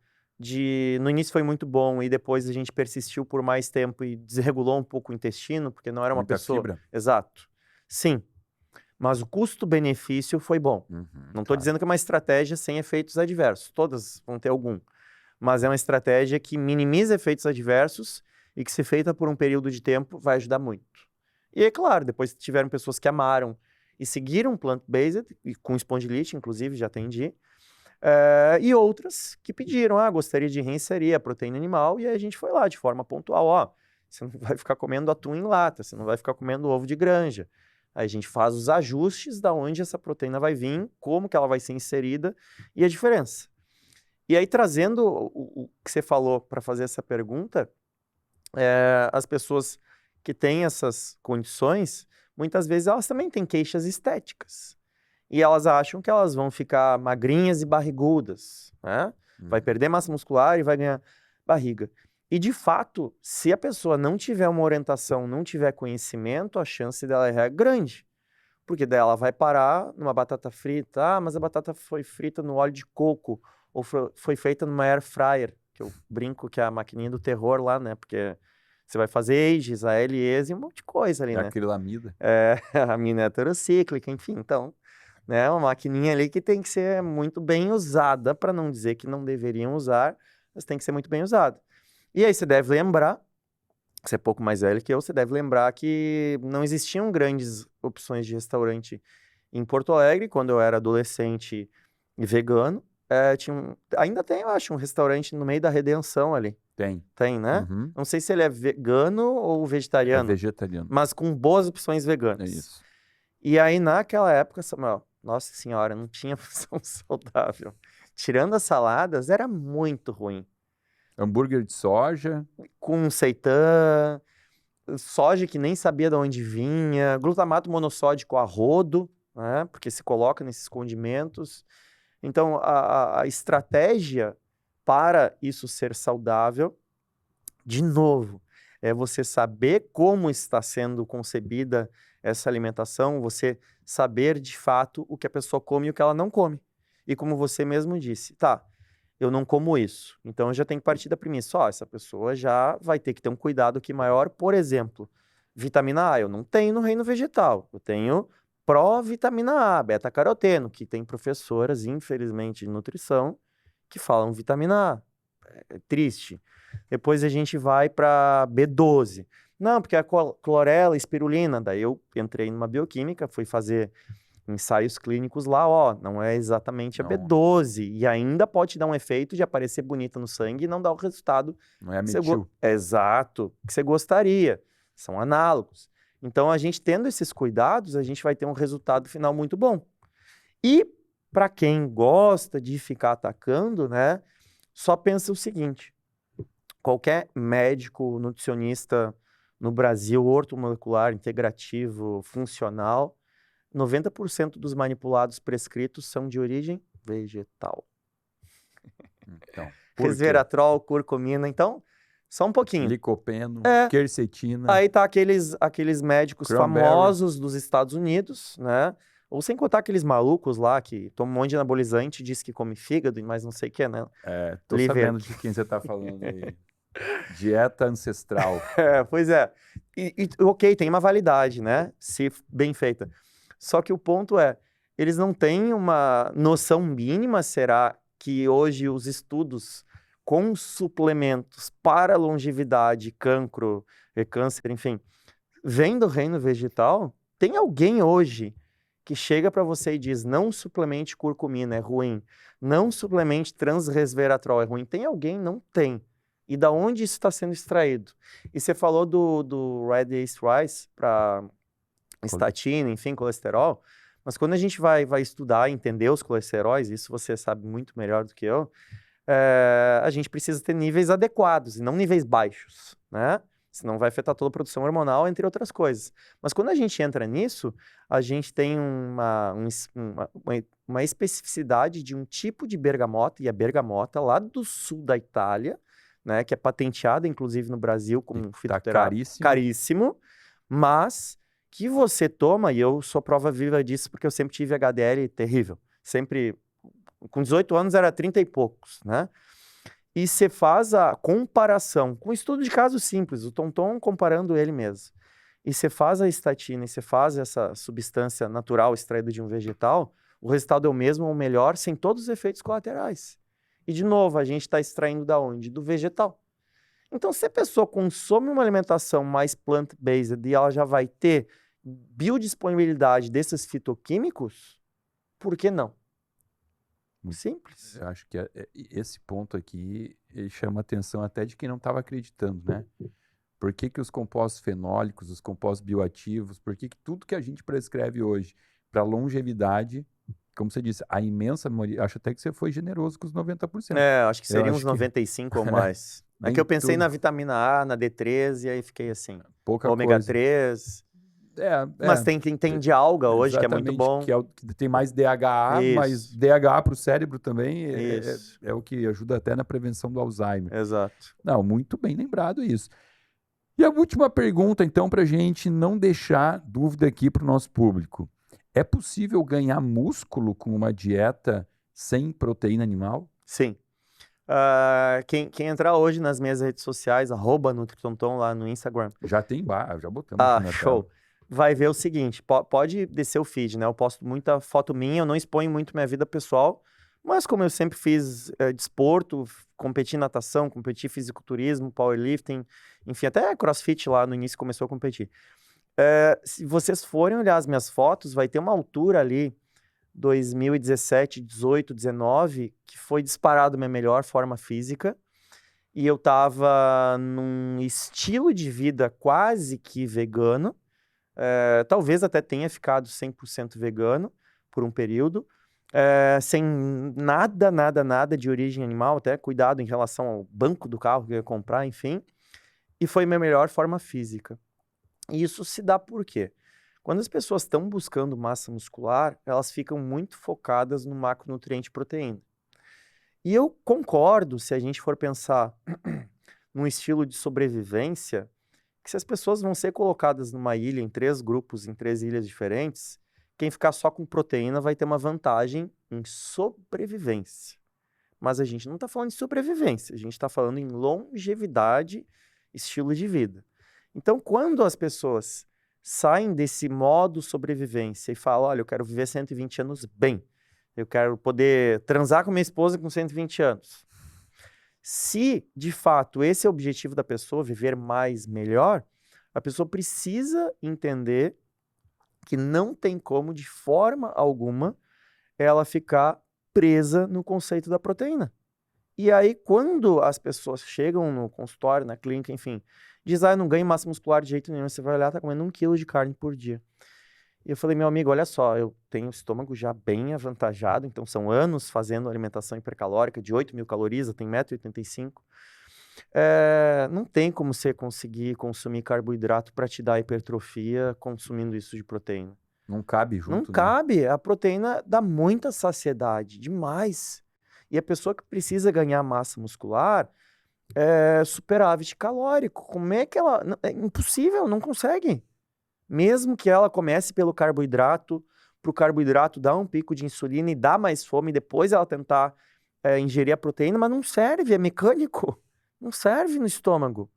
no início foi muito bom e depois a gente persistiu por mais tempo e desregulou um pouco o intestino, porque não era uma pessoa...
Fibra.
Exato. Sim. Mas o custo-benefício foi bom. Não estou dizendo que é uma estratégia sem efeitos adversos. Todas vão ter algum. Mas é uma estratégia que minimiza efeitos adversos e que, se feita por um período de tempo, vai ajudar muito. E é claro, depois tiveram pessoas que amaram e seguiram plant-based, e com espondilite, inclusive, já atendi, e outras que pediram, gostaria de reinserir a proteína animal, e aí a gente foi lá de forma pontual, você não vai ficar comendo atum em lata, você não vai ficar comendo ovo de granja. Aí a gente faz os ajustes da onde essa proteína vai vir, como que ela vai ser inserida e a diferença. E aí, trazendo o que você falou para fazer essa pergunta, as pessoas que têm essas condições, muitas vezes elas também têm queixas estéticas. E elas acham que elas vão ficar magrinhas e barrigudas, né? Vai perder massa muscular e vai ganhar barriga. E, de fato, se a pessoa não tiver uma orientação, não tiver conhecimento, a chance dela é grande. Porque daí ela vai parar numa batata frita. Mas a batata foi frita no óleo de coco. Ou foi feita numa air fryer, que eu brinco que é a maquininha do terror lá, né? Porque você vai fazer ages, ALEs e um monte de coisa ali, né?
Acrilamida.
A amina heterocíclica, enfim. Então, né, uma maquininha ali que tem que ser muito bem usada, para não dizer que não deveriam usar, mas tem que ser muito bem usada. E aí você deve lembrar, você é pouco mais velho que eu, você deve lembrar que não existiam grandes opções de restaurante em Porto Alegre, quando eu era adolescente e vegano. Ainda tem, eu acho, um restaurante no meio da Redenção ali. Tem, né? Não sei se ele é vegano ou vegetariano.
É vegetariano.
Mas com boas opções veganas.
É isso.
E aí, naquela época, Samuel, nossa senhora, não tinha opção saudável. Tirando as saladas, era muito ruim.
Hambúrguer de soja.
Com seitã, soja que nem sabia de onde vinha, glutamato monossódico a rodo, né? Porque se coloca nesses condimentos. Então, a estratégia para isso ser saudável, de novo, é você saber como está sendo concebida essa alimentação, você saber de fato o que a pessoa come e o que ela não come. E como você mesmo disse, eu não como isso. Então, eu já tenho que partir da premissa, essa pessoa já vai ter que ter um cuidado aqui maior. Por exemplo, vitamina A, eu não tenho no reino vegetal. Eu tenho pró-vitamina A, beta-caroteno, que tem professoras, infelizmente, de nutrição, que falam vitamina A. É triste. Depois a gente vai para B12. Não, porque a clorela, espirulina. Daí eu entrei numa bioquímica, fui fazer ensaios clínicos lá, não é exatamente a B12, e ainda pode te dar um efeito de aparecer bonita no sangue e não dar o resultado
não é metil.
Exato, que você gostaria. São análogos. Então, a gente tendo esses cuidados, a gente vai ter um resultado final muito bom. E, para quem gosta de ficar atacando, né, só pensa o seguinte, qualquer médico, nutricionista no Brasil, ortomolecular, integrativo, funcional, 90% dos manipulados prescritos são de origem vegetal.
Então, por quê?
Resveratrol, curcumina, então, só um pouquinho.
Licopeno,
É.
quercetina.
Aí tá aqueles médicos
Cranberry.
famosos dos Estados Unidos, né? Ou sem contar aqueles malucos lá que tomam um monte de anabolizante, diz que come fígado, mas não sei o que, né?
Tô
Liver.
sabendo de quem você tá falando aí. Dieta ancestral.
Pois é. Ok, tem uma validade, né? Se bem feita. Só que o ponto é, eles não têm uma noção mínima, será que hoje os estudos com suplementos para longevidade, cancro, câncer, enfim, vem do reino vegetal? Tem alguém hoje que chega para você e diz, não suplemente curcumina, é ruim. Não suplemente transresveratrol, é ruim. Tem alguém? Não tem. E da onde isso está sendo extraído? E você falou do Red Yeast Rice para estatina, enfim, colesterol. Mas quando a gente vai estudar e entender os colesteróis, isso você sabe muito melhor do que eu, a gente precisa ter níveis adequados e não níveis baixos, né? Senão vai afetar toda a produção hormonal, entre outras coisas. Mas quando a gente entra nisso, a gente tem uma especificidade de um tipo de bergamota, e a bergamota lá do sul da Itália, né, que é patenteada, inclusive, no Brasil como fitoterápico. Caríssimo, mas que você toma, e eu sou prova viva disso, porque eu sempre tive HDL terrível. Sempre, com 18 anos era 30 e poucos, né? E você faz a comparação, com estudo de caso simples, o Tonton comparando ele mesmo. E você faz a estatina, e você faz essa substância natural extraída de um vegetal, o resultado é o mesmo ou melhor, sem todos os efeitos colaterais. E, de novo, a gente está extraindo da onde? Do vegetal. Então, se a pessoa consome uma alimentação mais plant-based e ela já vai ter biodisponibilidade desses fitoquímicos, por que não? Simples.
Eu acho que esse ponto aqui ele chama a atenção até de quem não estava acreditando, né? Por que os compostos fenólicos, os compostos bioativos, por que tudo que a gente prescreve hoje para longevidade, como você disse, a imensa maioria, acho até que você foi generoso com os 90%.
Acho que seriam uns 95% ou mais. É que eu pensei na vitamina A, na D3 e aí fiquei assim,
pouca
ômega
coisa.
3... Mas tem de alga hoje, que é muito bom.
Que tem mais DHA,
Isso.
mas DHA para o cérebro também
Isso.
é o que ajuda até na prevenção do Alzheimer.
Exato.
Não, muito bem lembrado isso. E a última pergunta, então, para a gente não deixar dúvida aqui para o nosso público. É possível ganhar músculo com uma dieta sem proteína animal?
Sim. Quem entrar hoje nas minhas redes sociais, @NutriTonton lá no Instagram.
Já tem já botamos aqui na
show.
tela.
Vai ver o seguinte, pode descer o feed, né? Eu posto muita foto minha, eu não exponho muito minha vida pessoal, mas como eu sempre fiz desporto, competi em natação, competi em fisiculturismo, powerlifting, enfim, até crossfit lá no início começou a competir. Se vocês forem olhar as minhas fotos, vai ter uma altura ali, 2017, 18, 19, que foi disparado minha melhor forma física, e eu tava num estilo de vida quase que vegano, talvez até tenha ficado 100% vegano por um período, sem nada de origem animal, até cuidado em relação ao banco do carro que eu ia comprar, enfim, e foi minha melhor forma física. E isso se dá por quê? Quando as pessoas estão buscando massa muscular, elas ficam muito focadas no macronutriente proteína. E eu concordo, se a gente for pensar num estilo de sobrevivência, que se as pessoas vão ser colocadas numa ilha, em 3 grupos, em 3 ilhas diferentes, quem ficar só com proteína vai ter uma vantagem em sobrevivência. Mas a gente não está falando de sobrevivência, a gente está falando em longevidade, estilo de vida. Então, quando as pessoas saem desse modo sobrevivência e falam, olha, eu quero viver 120 anos bem, eu quero poder transar com minha esposa com 120 anos. Se, de fato, esse é o objetivo da pessoa, viver mais, melhor, a pessoa precisa entender que não tem como, de forma alguma, ela ficar presa no conceito da proteína. E aí, quando as pessoas chegam no consultório, na clínica, enfim, diz, eu não ganho massa muscular de jeito nenhum, você vai olhar, tá comendo 1 quilo de carne por dia. E eu falei, meu amigo, olha só, eu tenho o estômago já bem avantajado, então são anos fazendo alimentação hipercalórica de 8.000 calorias, eu tenho 1,85 m. Não tem como você conseguir consumir carboidrato para te dar hipertrofia consumindo isso de proteína.
Não cabe
Não
junto, né?
cabe. A proteína dá muita saciedade, demais. E a pessoa que precisa ganhar massa muscular superávit calórico. Como é que ela... É impossível, não consegue. Mesmo que ela comece pelo carboidrato, para o carboidrato dar um pico de insulina e dar mais fome, depois ela tentar ingerir a proteína, mas não serve, é mecânico. Não serve no estômago.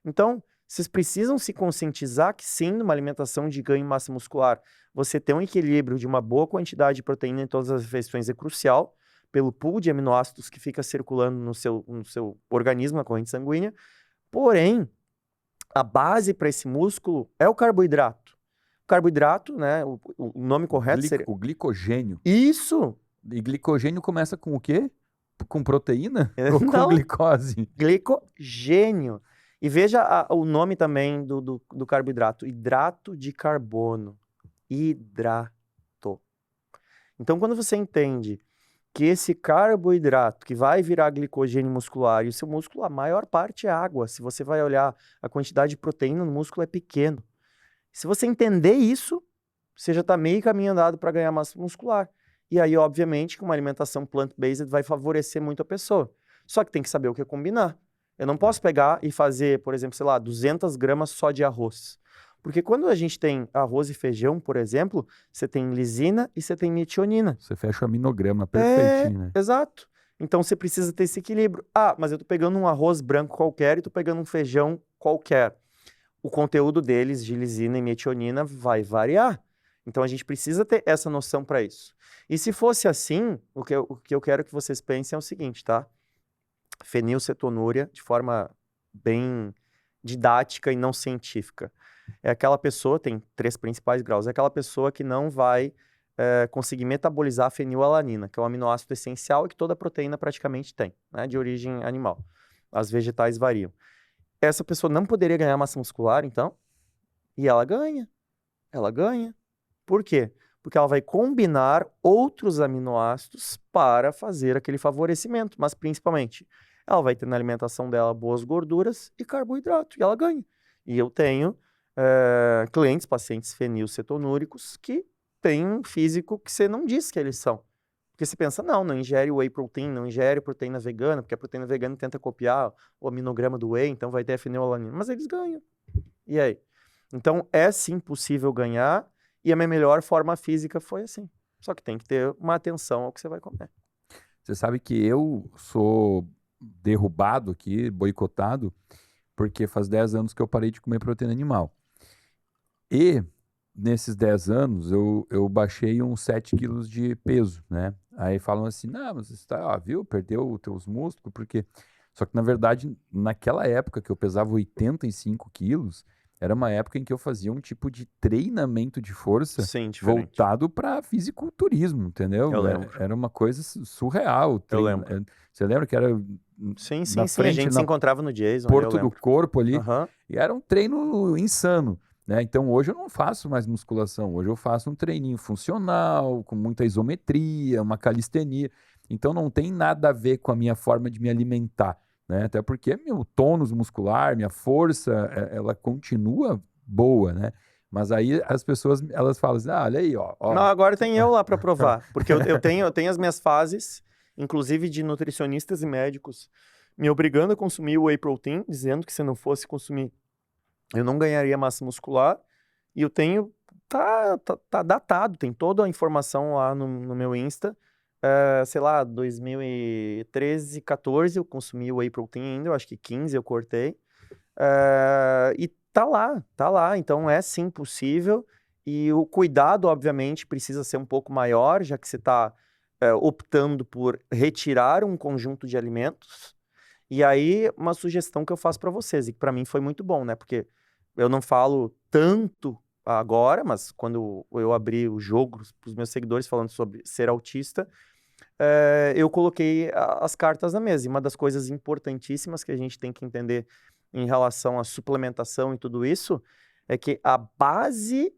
Então, vocês precisam se conscientizar que sim, numa alimentação de ganho em massa muscular, você ter um equilíbrio de uma boa quantidade de proteína em todas as refeições é crucial, pelo pool de aminoácidos que fica circulando no seu organismo, na corrente sanguínea. Porém, a base para esse músculo é o carboidrato. O carboidrato, né, o nome correto seria...
O glicogênio.
Isso!
E glicogênio começa com o quê? Com proteína? Ou com
Não,
glicose?
glicogênio. E veja o nome também do carboidrato, hidrato de carbono. Hidrato. Então, quando você entende que esse carboidrato que vai virar glicogênio muscular, e o seu músculo, a maior parte é água. Se você vai olhar, a quantidade de proteína no músculo é pequeno. Se você entender isso, você já está meio caminho andado para ganhar massa muscular. E aí, obviamente, que uma alimentação plant-based vai favorecer muito a pessoa. Só que tem que saber o que combinar. Eu não posso pegar e fazer, por exemplo, sei lá, 200 gramas só de arroz. Porque quando a gente tem arroz e feijão, por exemplo, você tem lisina e você tem metionina.
Você fecha o aminograma perfeitinho, né?
Exato. Então você precisa ter esse equilíbrio. Ah, mas eu tô pegando um arroz branco qualquer e tô pegando um feijão qualquer. O conteúdo deles de lisina e metionina vai variar. Então a gente precisa ter essa noção para isso. E se fosse assim, o que eu quero que vocês pensem é o seguinte, tá? Fenilcetonúria, de forma bem didática e não científica. É aquela pessoa, tem 3 principais graus, é aquela pessoa que não vai conseguir metabolizar a fenilalanina, que é um aminoácido essencial e que toda proteína praticamente tem, né, de origem animal. As vegetais variam. Essa pessoa não poderia ganhar massa muscular, então, e ela ganha. Ela ganha. Por quê? Porque ela vai combinar outros aminoácidos para fazer aquele favorecimento, mas principalmente, ela vai ter na alimentação dela boas gorduras e carboidrato, e ela ganha. E eu tenho clientes, pacientes fenilcetonúricos que têm um físico que você não diz que eles são. Porque você pensa, não ingere whey protein, não ingere proteína vegana, porque a proteína vegana tenta copiar o aminograma do whey, então vai ter a fenilalanina. Mas eles ganham. E aí? Então, é sim possível ganhar, e a minha melhor forma física foi assim. Só que tem que ter uma atenção ao que você vai comer.
Você sabe que eu sou derrubado aqui, boicotado, porque faz 10 anos que eu parei de comer proteína animal. E nesses 10 anos eu baixei uns 7 quilos de peso, né? Aí falam assim, não, mas você tá, viu, perdeu os teus músculos, porque... Só que, na verdade, naquela época que eu pesava 85 quilos, era uma época em que eu fazia um tipo de treinamento de força
Sim, diferente.
voltado para fisiculturismo, entendeu?
Eu lembro.
Era uma coisa surreal.
Eu lembro.
Você lembra que era
Sim.
na
A
frente,
gente se encontrava no Jason, eu
porto do
lembro.
corpo ali,
Aham.
e era um treino insano, né? Então hoje eu não faço mais musculação, hoje eu faço um treininho funcional, com muita isometria, uma calistenia. Então não tem nada a ver com a minha forma de me alimentar, né? Até porque meu tônus muscular, minha força, ela continua boa, né? Mas aí as pessoas, elas falam assim, olha aí, ó.
Não, agora tem eu lá para provar, porque eu tenho as minhas fases, inclusive de nutricionistas e médicos, me obrigando a consumir whey protein, dizendo que se não fosse consumir, eu não ganharia massa muscular, e eu tenho, tá datado, tem toda a informação lá no meu Insta, sei lá, 2013, 14 eu consumi whey protein ainda, eu acho que 15 eu cortei, e tá lá, então é sim possível, e o cuidado, obviamente, precisa ser um pouco maior, já que você está optando por retirar um conjunto de alimentos. E aí, uma sugestão que eu faço para vocês, e que para mim foi muito bom, né? Porque eu não falo tanto agora, mas quando eu abri o jogo para os meus seguidores falando sobre ser autista, eu coloquei as cartas na mesa. E uma das coisas importantíssimas que a gente tem que entender em relação à suplementação e tudo isso, é que a base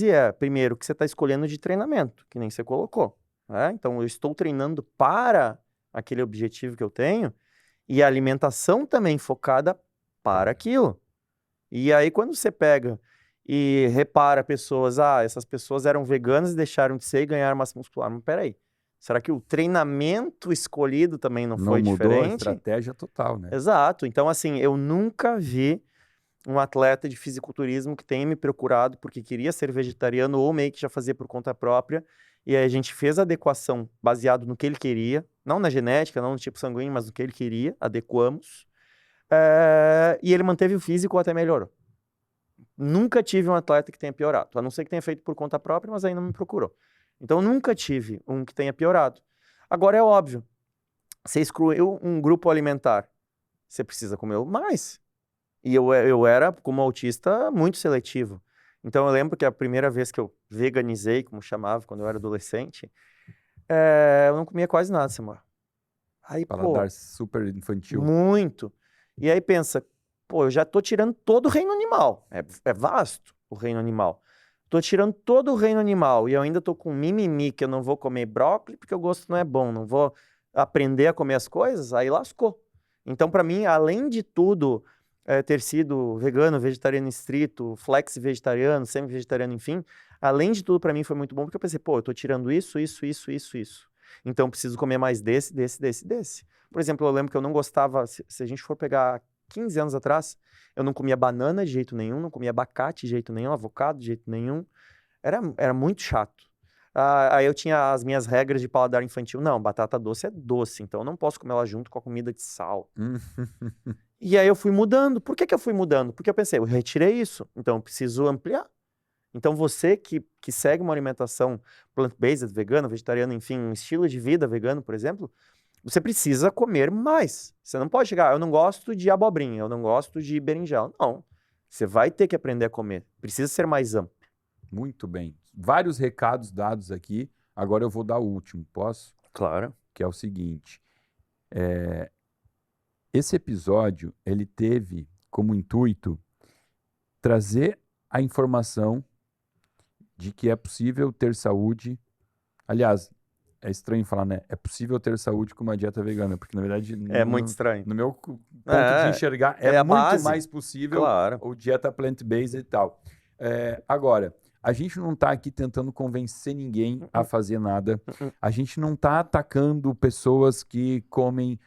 é, primeiro, o que você está escolhendo de treinamento, que nem você colocou, né? Então, eu estou treinando para aquele objetivo que eu tenho, E a alimentação também focada para aquilo. E aí, quando você pega e repara pessoas, essas pessoas eram veganas e deixaram de ser e ganharam massa muscular. Mas peraí, será que o treinamento escolhido também não foi
mudou a
diferente?
estratégia total, né?
Exato. Então, assim, eu nunca vi um atleta de fisiculturismo que tenha me procurado porque queria ser vegetariano ou meio que já fazia por conta própria. E aí a gente fez a adequação baseado no que ele queria, não na genética, não no tipo sanguíneo, mas no que ele queria, adequamos. E ele manteve o físico ou até melhorou. Nunca tive um atleta que tenha piorado, a não ser que tenha feito por conta própria, mas aí não me procurou. Então nunca tive um que tenha piorado. Agora é óbvio, você excluiu um grupo alimentar, você precisa comer mais. E eu era, como autista, muito seletivo. Então eu lembro que a primeira vez que eu veganizei, como chamava, quando eu era adolescente, eu não comia quase nada, Samuel. Aí,
Paladar super infantil.
muito. E aí pensa, eu já tô tirando todo o reino animal. É vasto o reino animal. Tô tirando todo o reino animal e eu ainda tô com mimimi que eu não vou comer brócolis porque o gosto não é bom, não vou aprender a comer as coisas, aí lascou. Então, para mim, além de tudo, ter sido vegano, vegetariano estrito, flex vegetariano, semi-vegetariano, enfim, além de tudo, para mim foi muito bom porque eu pensei, eu tô tirando isso. Então, eu preciso comer mais desse. Por exemplo, eu lembro que eu não gostava, se a gente for pegar 15 anos atrás, eu não comia banana de jeito nenhum, não comia abacate de jeito nenhum, avocado de jeito nenhum. Era muito chato. Aí eu tinha as minhas regras de paladar infantil. Não, batata doce é doce, então eu não posso comer ela junto com a comida de sal. E aí eu fui mudando. Por que eu fui mudando? Porque eu pensei, eu retirei isso, então eu preciso ampliar. Então você que segue uma alimentação plant-based, vegana, vegetariana, enfim, um estilo de vida vegano, por exemplo, você precisa comer mais. Você não pode chegar, eu não gosto de abobrinha, eu não gosto de berinjela. Não, você vai ter que aprender a comer. Precisa ser mais amplo.
Muito bem. Vários recados dados aqui. Agora eu vou dar o último, posso?
Claro.
Que é o seguinte. Esse episódio, ele teve como intuito trazer a informação de que é possível ter saúde. Aliás, é estranho falar, né? É possível ter saúde com uma dieta vegana, porque na verdade...
É muito estranho.
No meu ponto de enxergar, é
a
muito
base.
mais possível
Claro.
ou dieta plant-based e tal. Agora, a gente não está aqui tentando convencer ninguém a fazer nada. A gente não está atacando pessoas que comem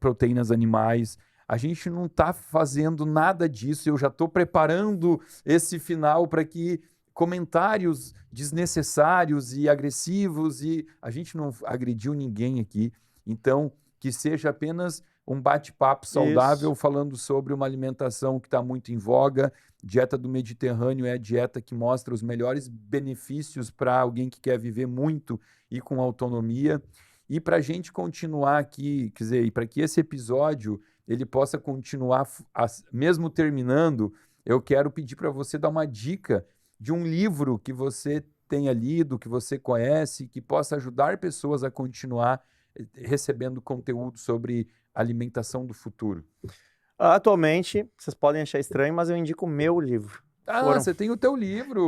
proteínas animais. A gente não está fazendo nada disso. Eu já estou preparando esse final para que comentários desnecessários e agressivos, e a gente não agrediu ninguém aqui. Então, que seja apenas um bate-papo saudável. Isso. Falando sobre uma alimentação que está muito em voga. Dieta do Mediterrâneo é a dieta que mostra os melhores benefícios para alguém que quer viver muito e com autonomia. E para a gente continuar aqui, quer dizer, para que esse episódio ele possa continuar, mesmo terminando, eu quero pedir para você dar uma dica de um livro que você tenha lido, que você conhece, que possa ajudar pessoas a continuar recebendo conteúdo sobre alimentação do futuro.
Atualmente, vocês podem achar estranho, mas eu indico o meu livro.
Você tem o teu livro,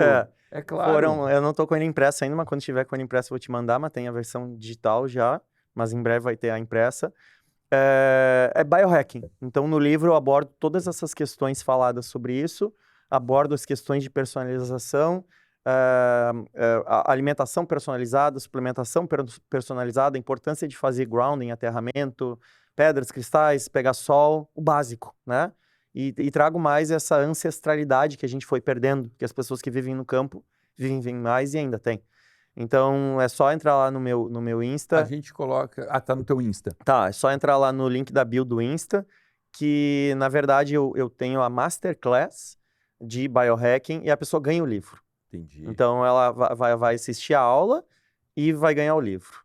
é claro.
Eu não estou com ele impresso ainda, mas quando tiver com ele impresso eu vou te mandar, mas tem a versão digital já, mas em breve vai ter a impressa. É biohacking. Então, no livro eu abordo todas essas questões faladas sobre isso, abordo as questões de personalização, alimentação personalizada, suplementação personalizada, a importância de fazer grounding, aterramento, pedras, cristais, pegar sol, o básico, né? E trago mais essa ancestralidade que a gente foi perdendo, que as pessoas que vivem no campo vivem mais e ainda tem. Então, é só entrar lá no meu Insta.
A gente coloca... tá no teu Insta.
Tá, é só entrar lá no link da bio do Insta, que, na verdade, eu tenho a Masterclass de Biohacking e a pessoa ganha o livro.
Entendi.
Então, ela vai assistir a aula e vai ganhar o livro.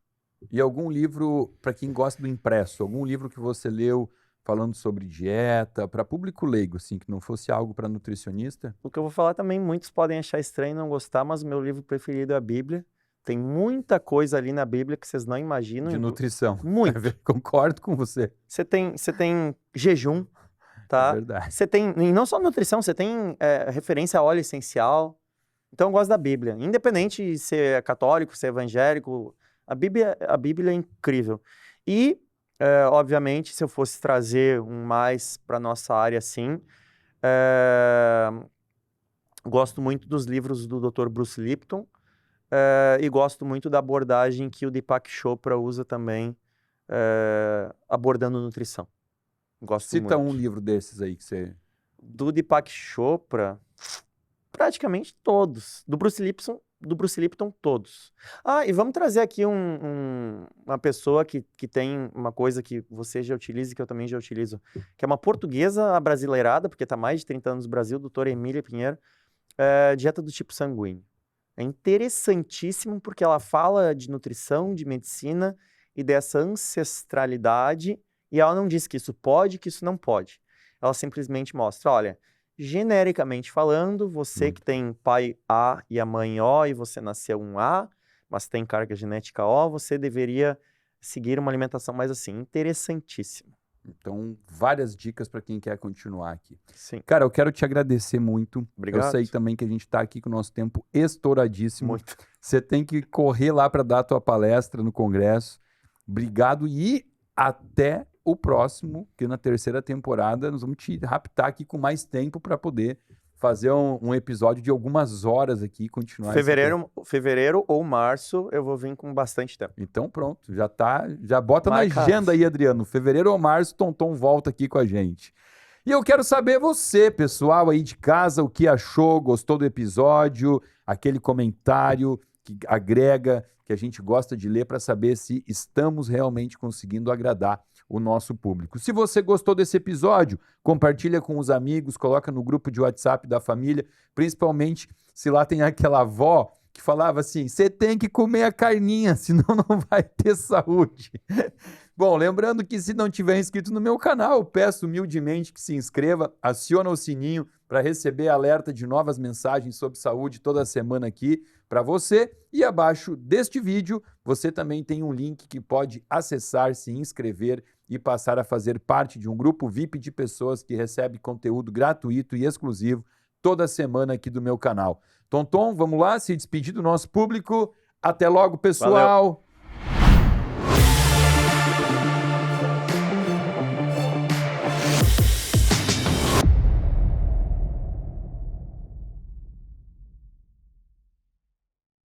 E algum livro, para quem gosta do impresso, algum livro que você leu falando sobre dieta, para público leigo, assim, que não fosse algo para nutricionista?
O que eu vou falar também, muitos podem achar estranho e não gostar, mas o meu livro preferido é a Bíblia. Tem muita coisa ali na Bíblia que vocês não imaginam.
De nutrição.
Muito.
Concordo com você.
Você tem jejum, tá?
É verdade.
Você tem, e não só nutrição, você tem referência a óleo essencial. Então eu gosto da Bíblia. Independente de ser católico, ser evangélico, a Bíblia é incrível. E Obviamente, se eu fosse trazer um mais para nossa área, sim. Gosto muito dos livros do Dr. Bruce Lipton e gosto muito da abordagem que o Deepak Chopra usa também, abordando nutrição. Gosto
Cita
muito.
um livro desses aí que você...
Do Deepak Chopra, praticamente todos. Do Bruce Lipton, todos. E vamos trazer aqui uma pessoa que tem uma coisa que você já utiliza e que eu também já utilizo, que é uma portuguesa abrasileirada, porque está mais de 30 anos no Brasil, doutora Emília Pinheiro, dieta do tipo sanguíneo. É interessantíssimo porque ela fala de nutrição, de medicina e dessa ancestralidade, e ela não diz que isso pode, que isso não pode. Ela simplesmente mostra, olha, genericamente falando, você que tem pai A e a mãe O, e você nasceu um A, mas tem carga genética O, você deveria seguir uma alimentação mais assim. Interessantíssimo.
Então, várias dicas para quem quer continuar aqui.
Sim.
Cara, eu quero te agradecer muito.
Obrigado.
Eu sei também que a gente está aqui com o nosso tempo estouradíssimo.
Muito.
Você tem que correr lá para dar a tua palestra no Congresso. Obrigado e até o próximo, que na terceira temporada nós vamos te raptar aqui com mais tempo para poder fazer um episódio de algumas horas aqui e continuar.
Fevereiro ou março eu vou vir com bastante tempo.
Então pronto, já bota
Marcado.
na agenda aí, Adriano. Fevereiro ou março, Tonton volta aqui com a gente. E eu quero saber você, pessoal aí de casa, o que achou, gostou do episódio, aquele comentário que agrega, que a gente gosta de ler para saber se estamos realmente conseguindo agradar o nosso público. Se você gostou desse episódio, compartilha com os amigos, coloca no grupo de WhatsApp da família, principalmente se lá tem aquela avó que falava assim, você tem que comer a carninha, senão não vai ter saúde. Bom, lembrando que se não tiver inscrito no meu canal, eu peço humildemente que se inscreva, aciona o sininho para receber alerta de novas mensagens sobre saúde toda semana aqui para você. E abaixo deste vídeo, você também tem um link que pode acessar, se inscrever e passar a fazer parte de um grupo VIP de pessoas que recebe conteúdo gratuito e exclusivo toda semana aqui do meu canal. Tonton, vamos lá, se despedir do nosso público. Até logo, pessoal.
Valeu.